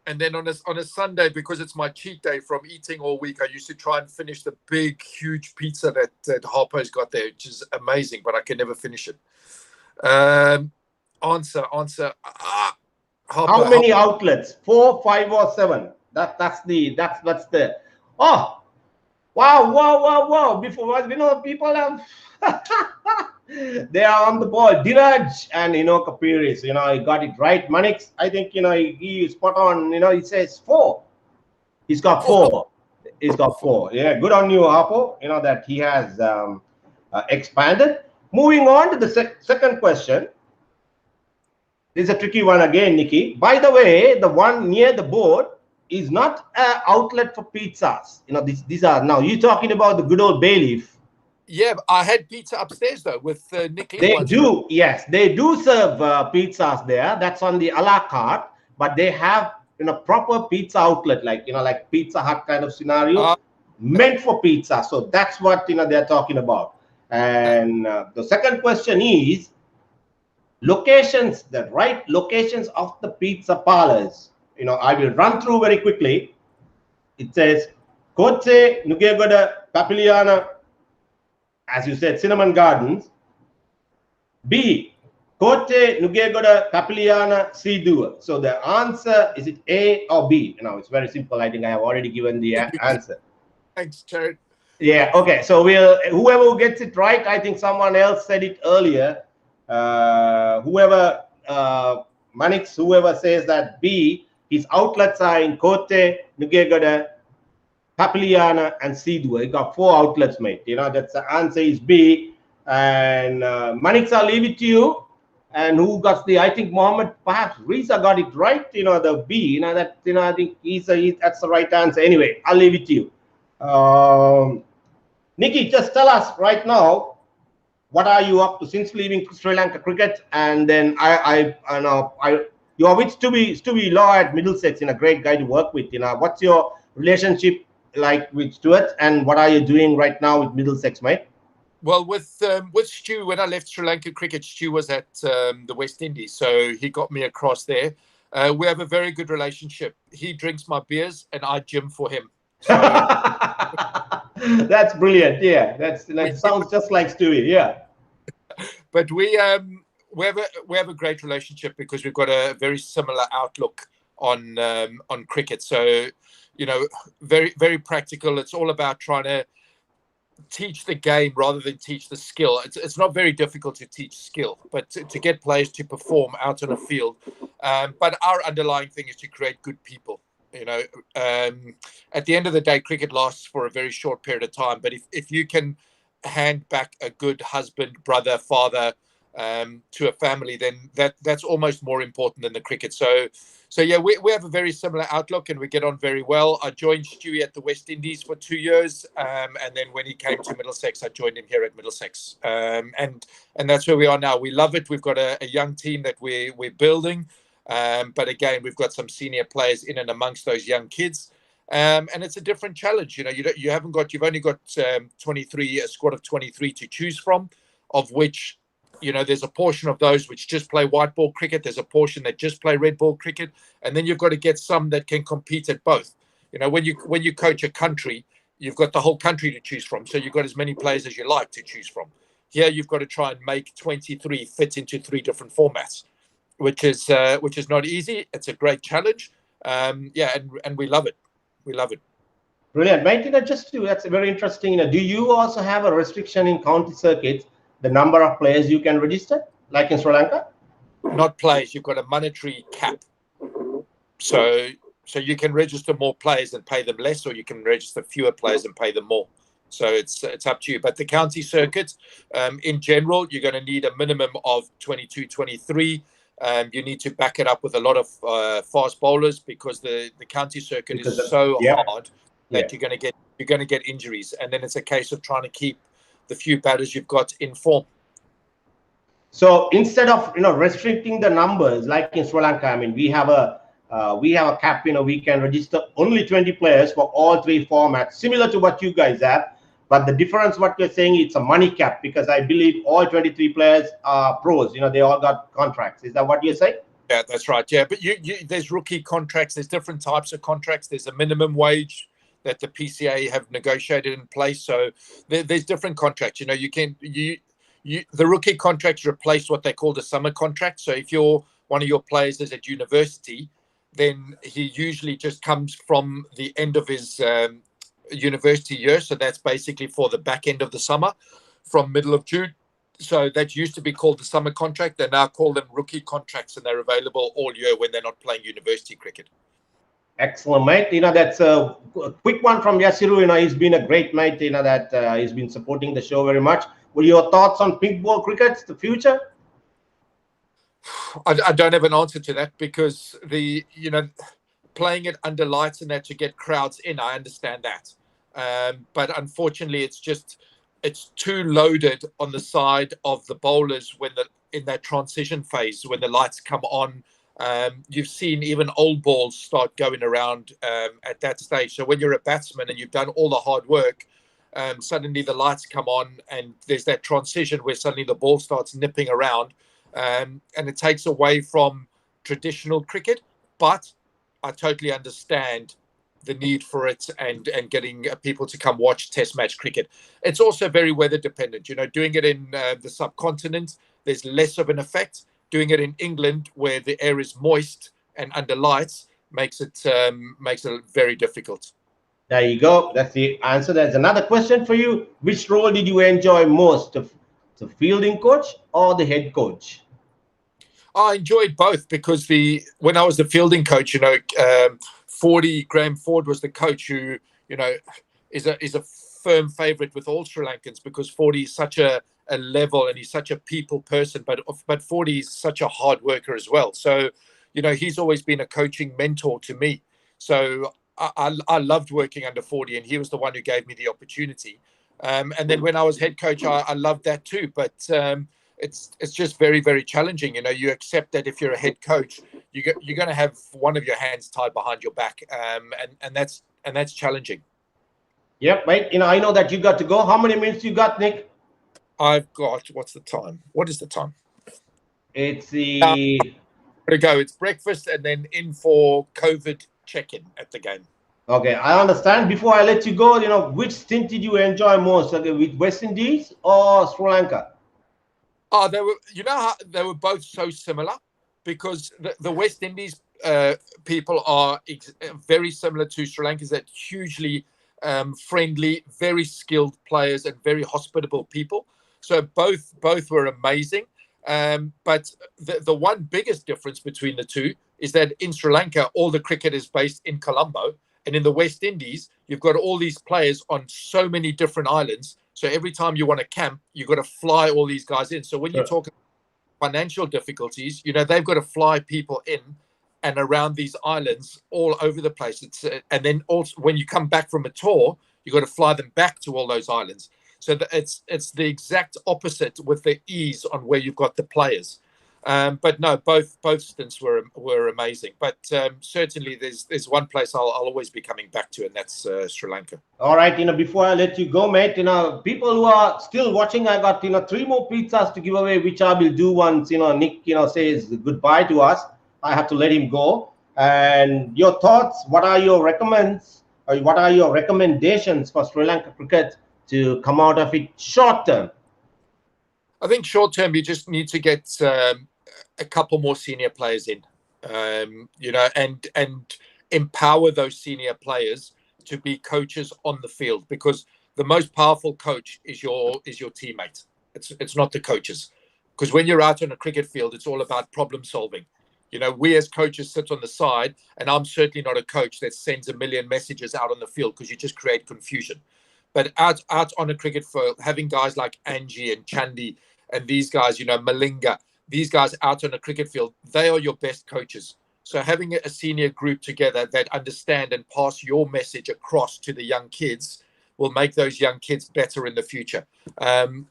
Speaker 2: And then on a Sunday, because it's my cheat day from eating all week, I used to try and finish the big, huge pizza that Harpo's got there, which is amazing, but I can never finish it. Answer. Harpo,
Speaker 1: how many outlets? 4, 5, or 7? That's the. Oh, wow! Before people have. They are on the ball. Diraj and Kapiris, he got it right. Manix, I think he is spot on. He says 4. He's got 4. He's got 4. Yeah, good on you, Harpo. That he has expanded. Moving on to the second question. This is a tricky one again, Nikki. By the way, the one near the board is not an outlet for pizzas. These are, now you're talking about the good old bay leaf.
Speaker 2: Yeah, I had pizza upstairs though with Nick.
Speaker 1: They do, yes, they do serve pizzas there. That's on the a la carte, but they have proper pizza outlet, like like Pizza Hut kind of scenario, meant for pizza. So that's what they're talking about. And the second question is locations, the right locations of the pizza parlors. I will run through very quickly. It says Koche, Nugegoda, Papiliana, as you said, Cinnamon Gardens, B. Kote Nugegoda Kapiliana Sidua. So the answer, is it A or B? Now it's very simple. I think I have already given the answer.
Speaker 2: Thanks, Charith.
Speaker 1: Yeah, okay. So whoever gets it right, I think someone else said it earlier. Whoever Manix, whoever says that B, his outlets are in Kote, Nugegoda, Papiliana, and Sidua. He got 4 outlets, mate. That's the answer is B. And Manix, I'll leave it to you. And who got I think Mohammed, perhaps Riza got it right. The B. I think that's the right answer. Anyway, I'll leave it to you. Nikki, just tell us right now, what are you up to since leaving Sri Lanka cricket? And then you're with Stewie Law at Middlesex, a great guy to work with. What's your relationship like with Stuart, and what are you doing right now with Middlesex, mate?
Speaker 2: Well, with Stu, when I left Sri Lanka cricket, Stu was at the West Indies, so he got me across there. We have a very good relationship. He drinks my beers, and I gym for him. So,
Speaker 1: that's brilliant. Yeah, that sounds just like Stewie. Yeah,
Speaker 2: but we have a great relationship because we've got a very similar outlook on cricket. So, very, very practical. It's all about trying to teach the game rather than teach the skill. It's not very difficult to teach skill, but to get players to perform out on a field. But our underlying thing is to create good people. At the end of the day, cricket lasts for a very short period of time. But if you can hand back a good husband, brother, father to a family, then that's almost more important than the cricket. So yeah, we have a very similar outlook, and we get on very well. I joined Stewie at the West Indies for 2 years, and then when he came to Middlesex, I joined him here at Middlesex, and that's where we are now. We love it. We've got a young team that we're building, but again, we've got some senior players in and amongst those young kids, and it's a different challenge. You've only got 23, a squad of 23 to choose from, of which there's a portion of those which just play white ball cricket. There's a portion that just play red ball cricket. And then you've got to get some that can compete at both. When you coach a country, you've got the whole country to choose from. So you've got as many players as you like to choose from. Here, you've got to try and make 23 fit into 3 different formats, which is not easy. It's a great challenge. And we love it. We love it.
Speaker 1: Brilliant, mate. That's very interesting. Do you also have a restriction in county circuits, the number of players you can register, like in Sri Lanka?
Speaker 2: Not players. You've got a monetary cap. So you can register more players and pay them less, or you can register fewer players and pay them more. So it's up to you. But the county circuit, in general, you're going to need a minimum of 22, 23. You need to back it up with a lot of fast bowlers, because the county circuit is so hard that you're going to get injuries, and then it's a case of trying to keep the few batters you've got in form.
Speaker 1: So instead of restricting the numbers like in Sri Lanka, I mean, we have a cap. We can register only 20 players for all 3 formats, similar to what you guys have. But the difference, what you're saying, it's a money cap, because I believe all 23 players are pros. They all got contracts. Is that what you're saying?
Speaker 2: Yeah, that's right. Yeah, but there's rookie contracts. There's different types of contracts. There's a minimum wage that the PCA have negotiated in place. So there's different contracts. The rookie contracts replace what they call the summer contract. So if one of your players is at university, then he usually just comes from the end of his university year. So that's basically for the back end of the summer, from middle of June. So that used to be called the summer contract. They now call them rookie contracts, and they're available all year when they're not playing university cricket.
Speaker 1: Excellent, mate. That's a quick one from Yasiru. He's been a great mate. That he's been supporting the show very much. What are your thoughts on pink ball cricket, the future?
Speaker 2: I don't have an answer to that, because playing it under lights and that to get crowds in, I understand that. But unfortunately, it's too loaded on the side of the bowlers in that transition phase when the lights come on. You've seen even old balls start going around at that stage. So when you're a batsman and you've done all the hard work, suddenly the lights come on and there's that transition where suddenly the ball starts nipping around, and it takes away from traditional cricket. But I totally understand the need for it and getting people to come watch test match cricket. It's also very weather dependent. Doing it in the subcontinent, there's less of an effect. Doing it in England, where the air is moist and under lights, makes it very difficult.
Speaker 1: There you go. That's the answer. There's another question for you. Which role did you enjoy most, the fielding coach or the head coach?
Speaker 2: I enjoyed both, because when I was the fielding coach, Graham Ford was the coach who, is a firm favorite with all Sri Lankans, because Fordy is such a level, and he's such a people person, but Fordy is such a hard worker as well. So, he's always been a coaching mentor to me. So I loved working under Fordy, and he was the one who gave me the opportunity. And then when I was head coach, I loved that too. But it's just very, very challenging. You accept that if you're a head coach, you're going to have one of your hands tied behind your back, and that's challenging.
Speaker 1: Yep, mate. I know that you got to go. How many minutes you got, Nick?
Speaker 2: I've got, what's the time? What is the time?
Speaker 1: It's the...
Speaker 2: to go. It's breakfast and then in for COVID check-in at the game.
Speaker 1: Okay, I understand. Before I let you go, which stint did you enjoy most? With West Indies or Sri Lanka?
Speaker 2: Oh, they were both so similar, because the West Indies people are very similar to Sri Lankans, that hugely friendly, very skilled players, and very hospitable people. So both were amazing. But the one biggest difference between the two is that in Sri Lanka, all the cricket is based in Colombo, and in the West Indies, you've got all these players on so many different islands. So every time you want to camp, you've got to fly all these guys in. So when you talk financial difficulties, they've got to fly people in and around these islands all over the place. And then also when you come back from a tour, you've got to fly them back to all those islands. So it's the exact opposite with the ease on where you've got the players. But no, both stints were amazing. But certainly there's one place I'll always be coming back to, and that's Sri Lanka.
Speaker 1: All right, before I let you go, mate, people who are still watching, I got 3 more pizzas to give away, which I will do once Nick says goodbye to us. I have to let him go. And your thoughts? What are your recommendations for Sri Lanka cricket to come out of it short term?
Speaker 2: I think short term, you just need to get a couple more senior players in, and empower those senior players to be coaches on the field, because the most powerful coach is your teammate. It's not the coaches, because when you're out on a cricket field, it's all about problem solving. We as coaches sit on the side, and I'm certainly not a coach that sends a million messages out on the field, because you just create confusion. But out on a cricket field, having guys like Angie and Chandi and these guys, Malinga, these guys out on a cricket field, they are your best coaches. So having a senior group together that understand and pass your message across to the young kids will make those young kids better in the future. And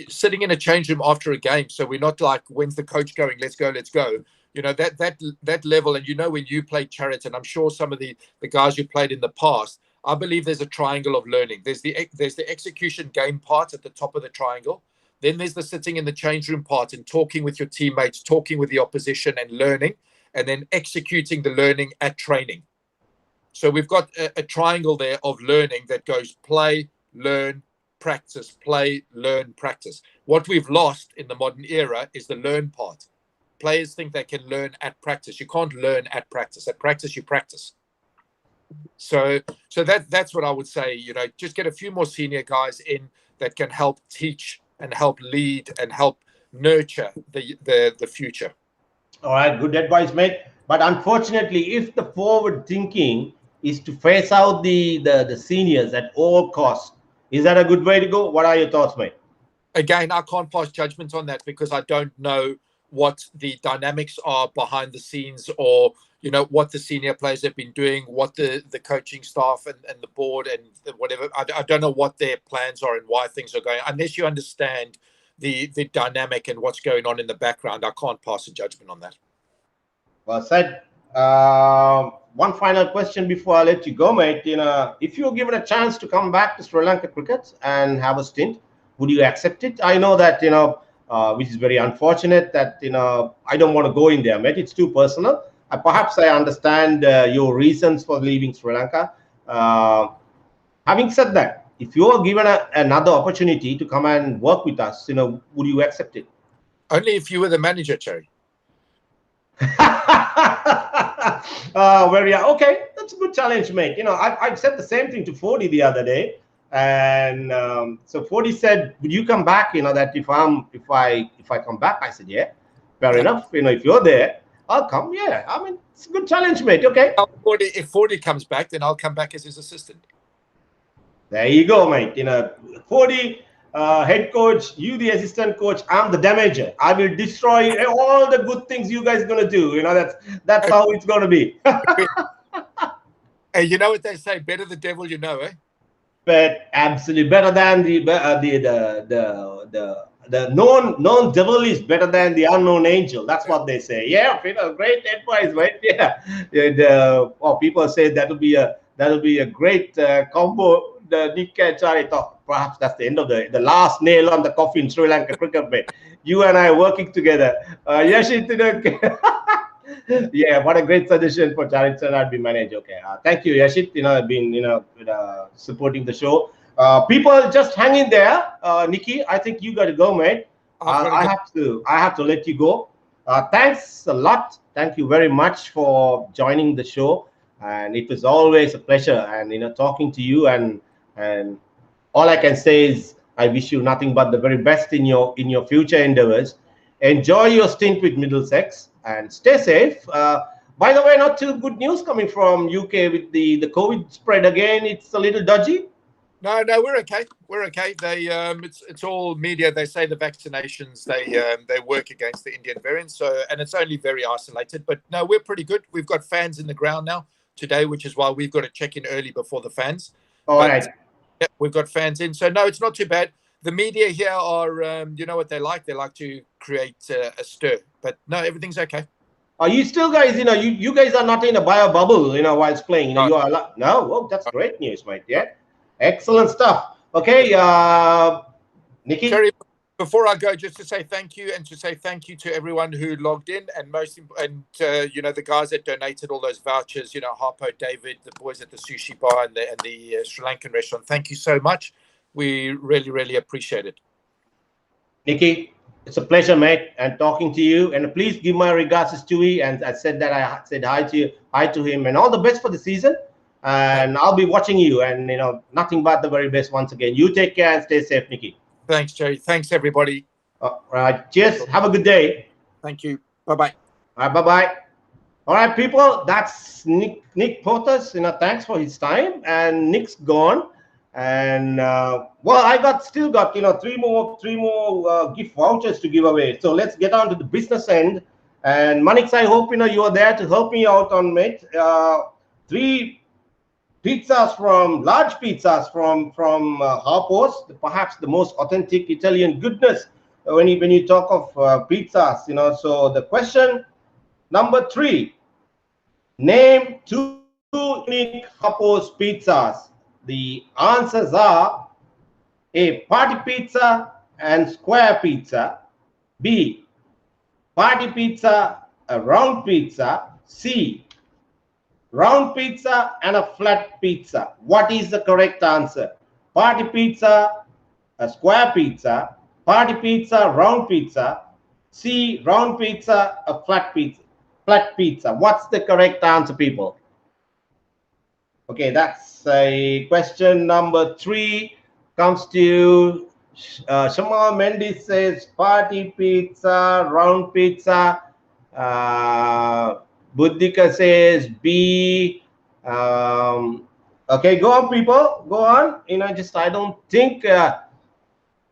Speaker 2: sitting in a change room after a game, so we're not like, when's the coach going? Let's go. That level. And when you played Charith, and I'm sure some of the guys you played in the past, I believe there's a triangle of learning. There's the execution game part at the top of the triangle. Then there's the sitting in the change room part and talking with your teammates, talking with the opposition and learning, and then executing the learning at training. So we've got a triangle there of learning that goes play, learn, practice, play, learn, practice. What we've lost in the modern era is the learn part. Players think they can learn at practice. You can't learn at practice. At practice, you practice. So that's what I would say. Just get a few more senior guys in that can help teach and help lead and help nurture the future.
Speaker 1: All right, good advice, mate. But unfortunately, if the forward thinking is to phase out the seniors at all costs, is that a good way to go? What are your thoughts, mate?
Speaker 2: Again, I can't pass judgment on that, because I don't know what the dynamics are behind the scenes, or what the senior players have been doing, what the coaching staff and the board and whatever. I don't know what their plans are and why things are going. Unless you understand the dynamic and what's going on in the background, I can't pass a judgment on that.
Speaker 1: Well said. One final question before I let you go, mate. If you're given a chance to come back to Sri Lanka cricket and have a stint, would you accept it? I know that which is very unfortunate that I don't want to go in there, mate. It's too personal. Perhaps I understand your reasons for leaving Sri Lanka. Having said that, if you're given another opportunity to come and work with us, would you accept it?
Speaker 2: Only if you were the manager, Cherry.
Speaker 1: Okay, that's a good challenge, mate. I said the same thing to 40 the other day, and so 40 said, "Would you come back?" That if I come back, I said, "Yeah, fair enough. If you're there, I'll come." Yeah, I mean, it's a good challenge, mate. Okay.
Speaker 2: If 40 comes back, then I'll come back as his assistant.
Speaker 1: There you go, mate. 40 head coach, you the assistant coach, I'm the damager. I will destroy all the good things you guys are gonna do. That's how it's gonna be.
Speaker 2: Hey, you know what they say? Better the devil you know, eh?
Speaker 1: But absolutely better than the known devil is better than the unknown angel. That's what they say. Yeah, great advice, right? Yeah. People say that'll be a great combo. The Nick and Charith, perhaps that's the end of the last nail on the coffin. Sri Lanka cricket, mate. You and I working together. Yashit, yeah, what a great suggestion for Charith sir. I'd be managed. Okay, thank you, Yashit. Been supporting the show. People just hang in there. Nikki, I think you got to go, mate. I have to let you go. Thanks a lot. Thank you very much for joining the show, and it was always a pleasure. And talking to you, and all I can say is I wish you nothing but the very best in your future endeavors. Enjoy your stint with Middlesex and stay safe. By the way, not too good news coming from UK with the COVID spread again. It's a little dodgy.
Speaker 2: No, we're okay. We're okay. They it's all media. They say the vaccinations they work against the Indian variant. And it's only very isolated. But no, we're pretty good. We've got fans in the ground now today, which is why we've got to check in early before the fans.
Speaker 1: All right.
Speaker 2: Yeah, we've got fans in. So no, it's not too bad. The media here are, you know what they like? They like to create a stir. But no, everything's okay.
Speaker 1: Are you still guys? You guys are not in a bio bubble. While it's playing. You are no. Oh, that's great news, mate. Yeah, excellent stuff. Okay, Nikki.
Speaker 2: Cherry, before I go, just to say thank you and to say thank you to everyone who logged in and the guys that donated all those vouchers. Harpo, David, the boys at the Sushi Bar and the Sri Lankan restaurant. Thank you so much. We really, really appreciate it.
Speaker 1: Nikki, it's a pleasure, mate, and talking to you. And please give my regards to Stewie. And I said that I said hi to him, and all the best for the season. And I'll be watching you. And nothing but the very best once again. You take care and stay safe, Nikki.
Speaker 2: Thanks, Jerry. Thanks, everybody.
Speaker 1: All right. Cheers. Have a good day.
Speaker 2: Thank you. Bye-bye.
Speaker 1: All right. Bye-bye. All right, people. That's Nick Pothas. Thanks for his time. And Nick's gone. And I still got three more gift vouchers to give away. So let's get on to the business end. And Manix, I hope you are there to help me out on mate. 3 large pizzas from Harpo's, perhaps the most authentic Italian goodness when you talk of pizzas. So the question number 3: name 2 unique Harpo's pizzas. The answers are A, party pizza and square pizza. B, party pizza, a round pizza. C, round pizza and a flat pizza. What is the correct answer? Party pizza, a square pizza. Party pizza, round pizza. C, round pizza, a flat pizza. Flat pizza. What's the correct answer, people? Okay, that's a question number 3. Comes to Shamal Mendes says party pizza, round pizza. Buddhika says B. Okay, go on, people. Go on. I don't think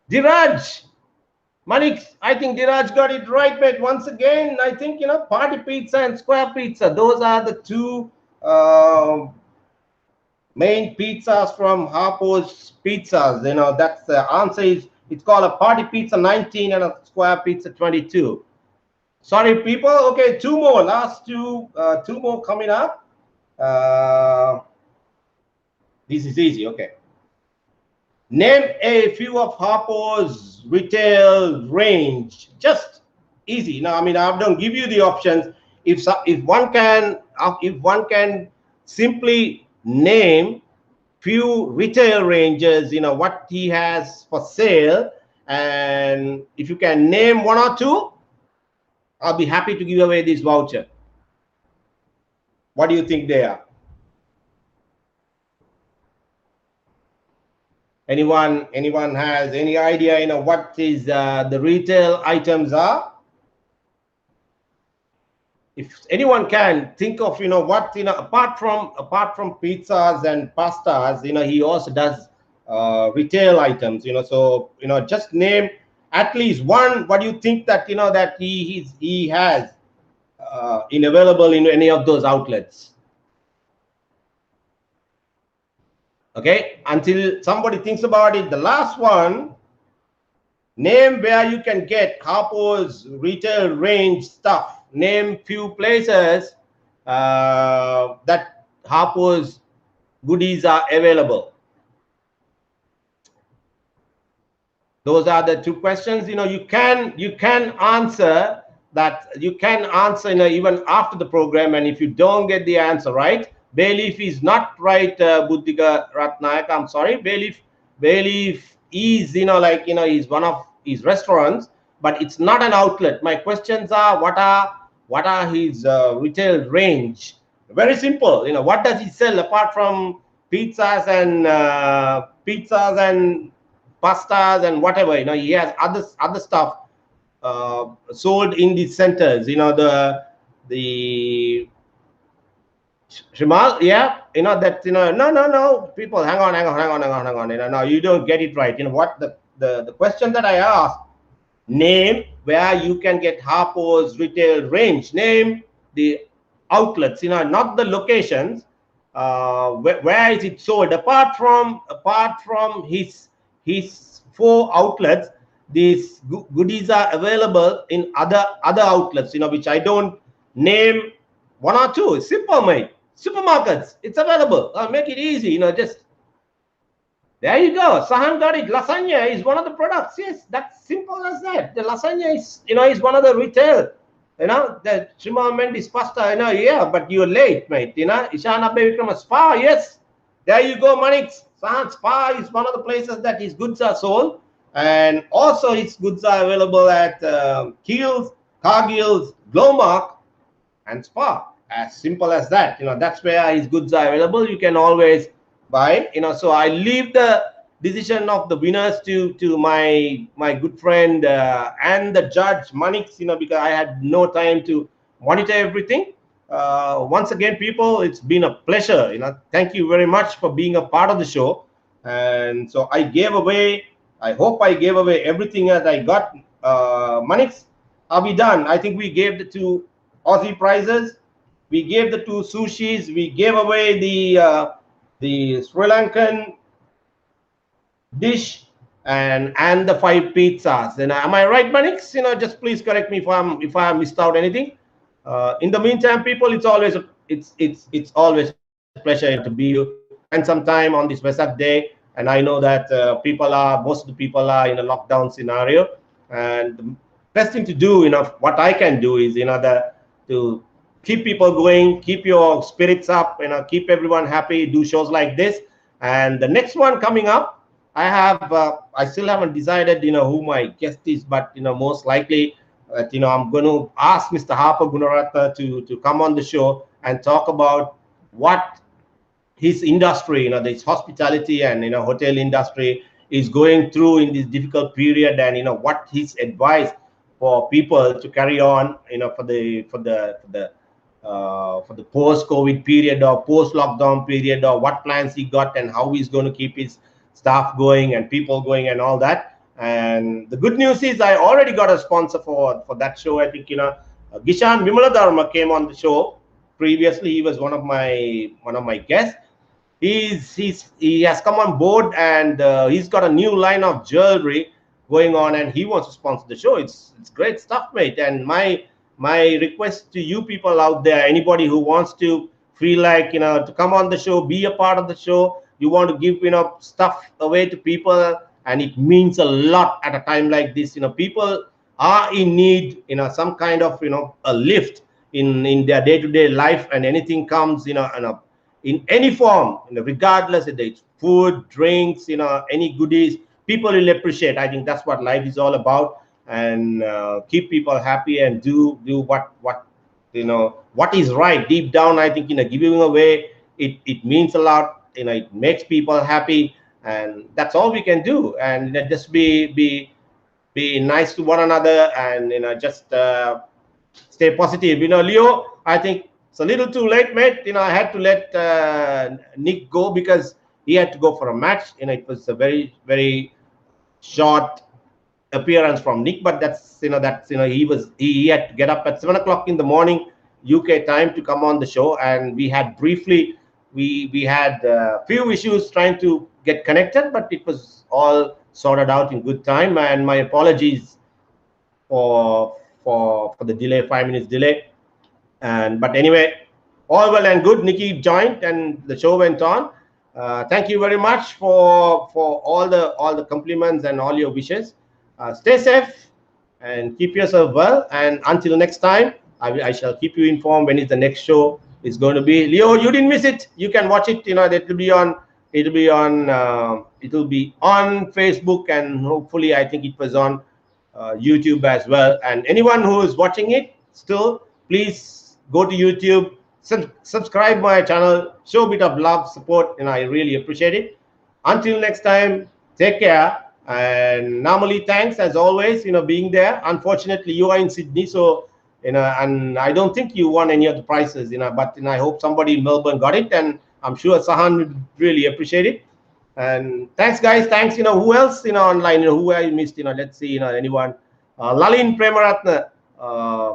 Speaker 1: Diraj. Manik, I think Diraj got it right, mate. Once again, I think party pizza and square pizza. Those are the 2 main pizzas from Harpo's Pizzas. That's the answer. It's called a party pizza 19 and a square pizza 22. Sorry, people. Okay, 2 more. Last 2 more coming up. This is easy. Okay. Name a few of Harpo's retail range. Just easy. Now, I don't give you the options. If one can simply name few retail ranges, what he has for sale. And if you can name one or two, I'll be happy to give away this voucher. What do you think they are? Anyone has any idea, what is the retail items are? If anyone can think of, what, apart from pizzas and pastas, he also does retail items, so, just name at least one. What do you think that, that he has available in any of those outlets? Okay, until somebody thinks about it, the last one, name where you can get Harpo's retail range stuff. Name few places that Harpo's goodies are available. Those are the two questions. You can answer that. You can answer, even after the program. And if you don't get the answer right, Bayleaf is not right, Buddhika Ratnayak. I'm sorry, Bayleaf is, is one of his restaurants, but it's not an outlet. My questions are, what are his retail range? Very simple. What does he sell apart from pizzas and pastas and whatever? He has other stuff sold in these centers. The Shimal, yeah, that, no, people, hang on. No, you don't get it right. What the question that I asked, name where you can get Harpo's retail range. Name the outlets, not the locations. Where is it sold? Apart from his 4 outlets, these goodies are available in other outlets, which I don't name. 1 or 2. Simple, mate. Supermarkets, it's available. I'll make it easy, just there you go. Sahan got it. Lasagna is one of the products. Yes, that's simple as that. The lasagna is, is one of the retail. The Shimal Mendes pasta, yeah, but you're late, mate. Ishana Bevikram Spa, yes. There you go, Manix. Sahan Spa is one of the places that his goods are sold. And also his goods are available at Keels, Cargill's, Glowmark, and Spa. As simple as that. That's where his goods are available. You can always buy. So I leave the decision of the winners to my good friend and the judge Manix, because I had no time to monitor everything. Once again, people, it's been a pleasure. Thank you very much for being a part of the show. And so I hope I gave away everything that I got. Manix, are we done? I think we gave the 2 Aussie prizes. We gave the 2 sushis. We gave away the Sri Lankan dish and the 5 pizzas. And am I right, Manix? Just please correct me if I missed out anything. In the meantime, people, it's always a pleasure to be you. Spend some time on this Vesak day, and I know that most of the people are in a lockdown scenario, and the best thing to do, what I can do is, to keep people going, keep your spirits up, keep everyone happy, do shows like this. And the next one coming up, I still haven't decided, who my guest is, but, most likely, I'm going to ask Mr. Harpo Gunaratna to come on the show and talk about what his industry, this hospitality and, hotel industry is going through in this difficult period, and, what his advice for people to carry on, for the post-COVID period or post-lockdown period, or what plans he got and how he's going to keep his staff going and people going and all that. And the good news is I already got a sponsor for that show. I think, Gishan Vimaladharma came on the show previously. He was one of my guests. He has come on board, and he's got a new line of jewelry going on, and he wants to sponsor the show. It's great stuff, mate. And my request to you people out there, anybody who wants to feel like, to come on the show, be a part of the show, you want to give, stuff away to people, and it means a lot at a time like this. People are in need, some kind of, a lift in their day-to-day life, and anything comes, in any form, regardless if it's food, drinks, any goodies, people will appreciate. I think that's what life is all about, and keep people happy and do what what is right deep down. I think giving away it means a lot. It makes people happy, and that's all we can do. And just be nice to one another, and just stay positive. Leo, I think it's a little too late, mate. I had to let Nick go because he had to go for a match. It was a very, very short appearance from Nick, but that's he had to get up at 7 o'clock in the morning UK time to come on the show, and we had briefly we had a few issues trying to get connected, but it was all sorted out in good time. And my apologies for the delay, 5 minutes delay. But anyway, all well and good. Nikki joined and the show went on. Thank you very much for all the compliments and all your wishes. Stay safe and keep yourself well. And until next time, I shall keep you informed when is the next show is going to be. Leo, you didn't miss it. You can watch it. It will be on Facebook, and hopefully I think it was on YouTube as well. And anyone who is watching it still, please go to YouTube, subscribe my channel, show a bit of love, support, and I really appreciate it. Until next time, take care. And normally, thanks as always, being there. Unfortunately, you are in Sydney, so and I don't think you won any of the prizes, but I hope somebody in Melbourne got it, and I'm sure Sahan would really appreciate it. And thanks, guys. Thanks. Who else online? Who I missed? Let's see. Anyone? Lalin Premaratna,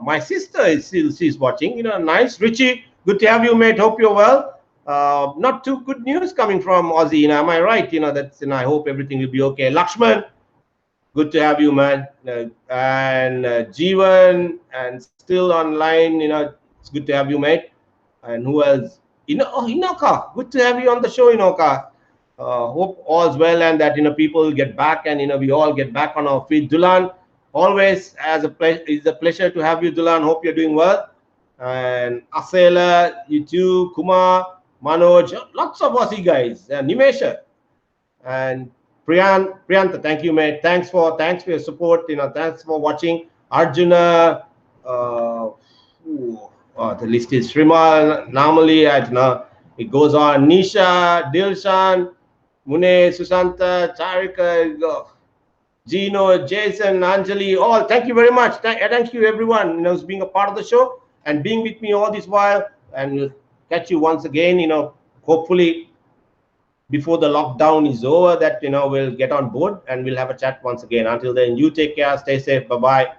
Speaker 1: my sister she's watching. Nice. Richie, good to have you, mate. Hope you're well. Not too good news coming from Aussie. Am I right? That's. I hope everything will be okay. Lakshman, good to have you, man. And Jeevan, and still online. It's good to have you, mate. And who else? Inoka, good to have you on the show, Inoka. Hope all's well, and that people get back, and we all get back on our feet. Dulan, always it's a pleasure to have you, Dulan. Hope you're doing well. And Asela, you too, Kumar, Manoj, lots of Aussie guys. Nimesha and Priyanta, thank you, mate. Thanks for your support. Thanks for watching. Arjuna, the list is Shrimal. Normally, it goes on. Nisha, Dilshan, Mune, Susanta, Charika, Gino, Jason, Anjali, all. Thank you very much. Thank you, everyone, who's being a part of the show and being with me all this while. And we'll catch you once again. Hopefully before the lockdown is over, that we'll get on board and we'll have a chat once again. Until then, you take care. Stay safe. Bye bye.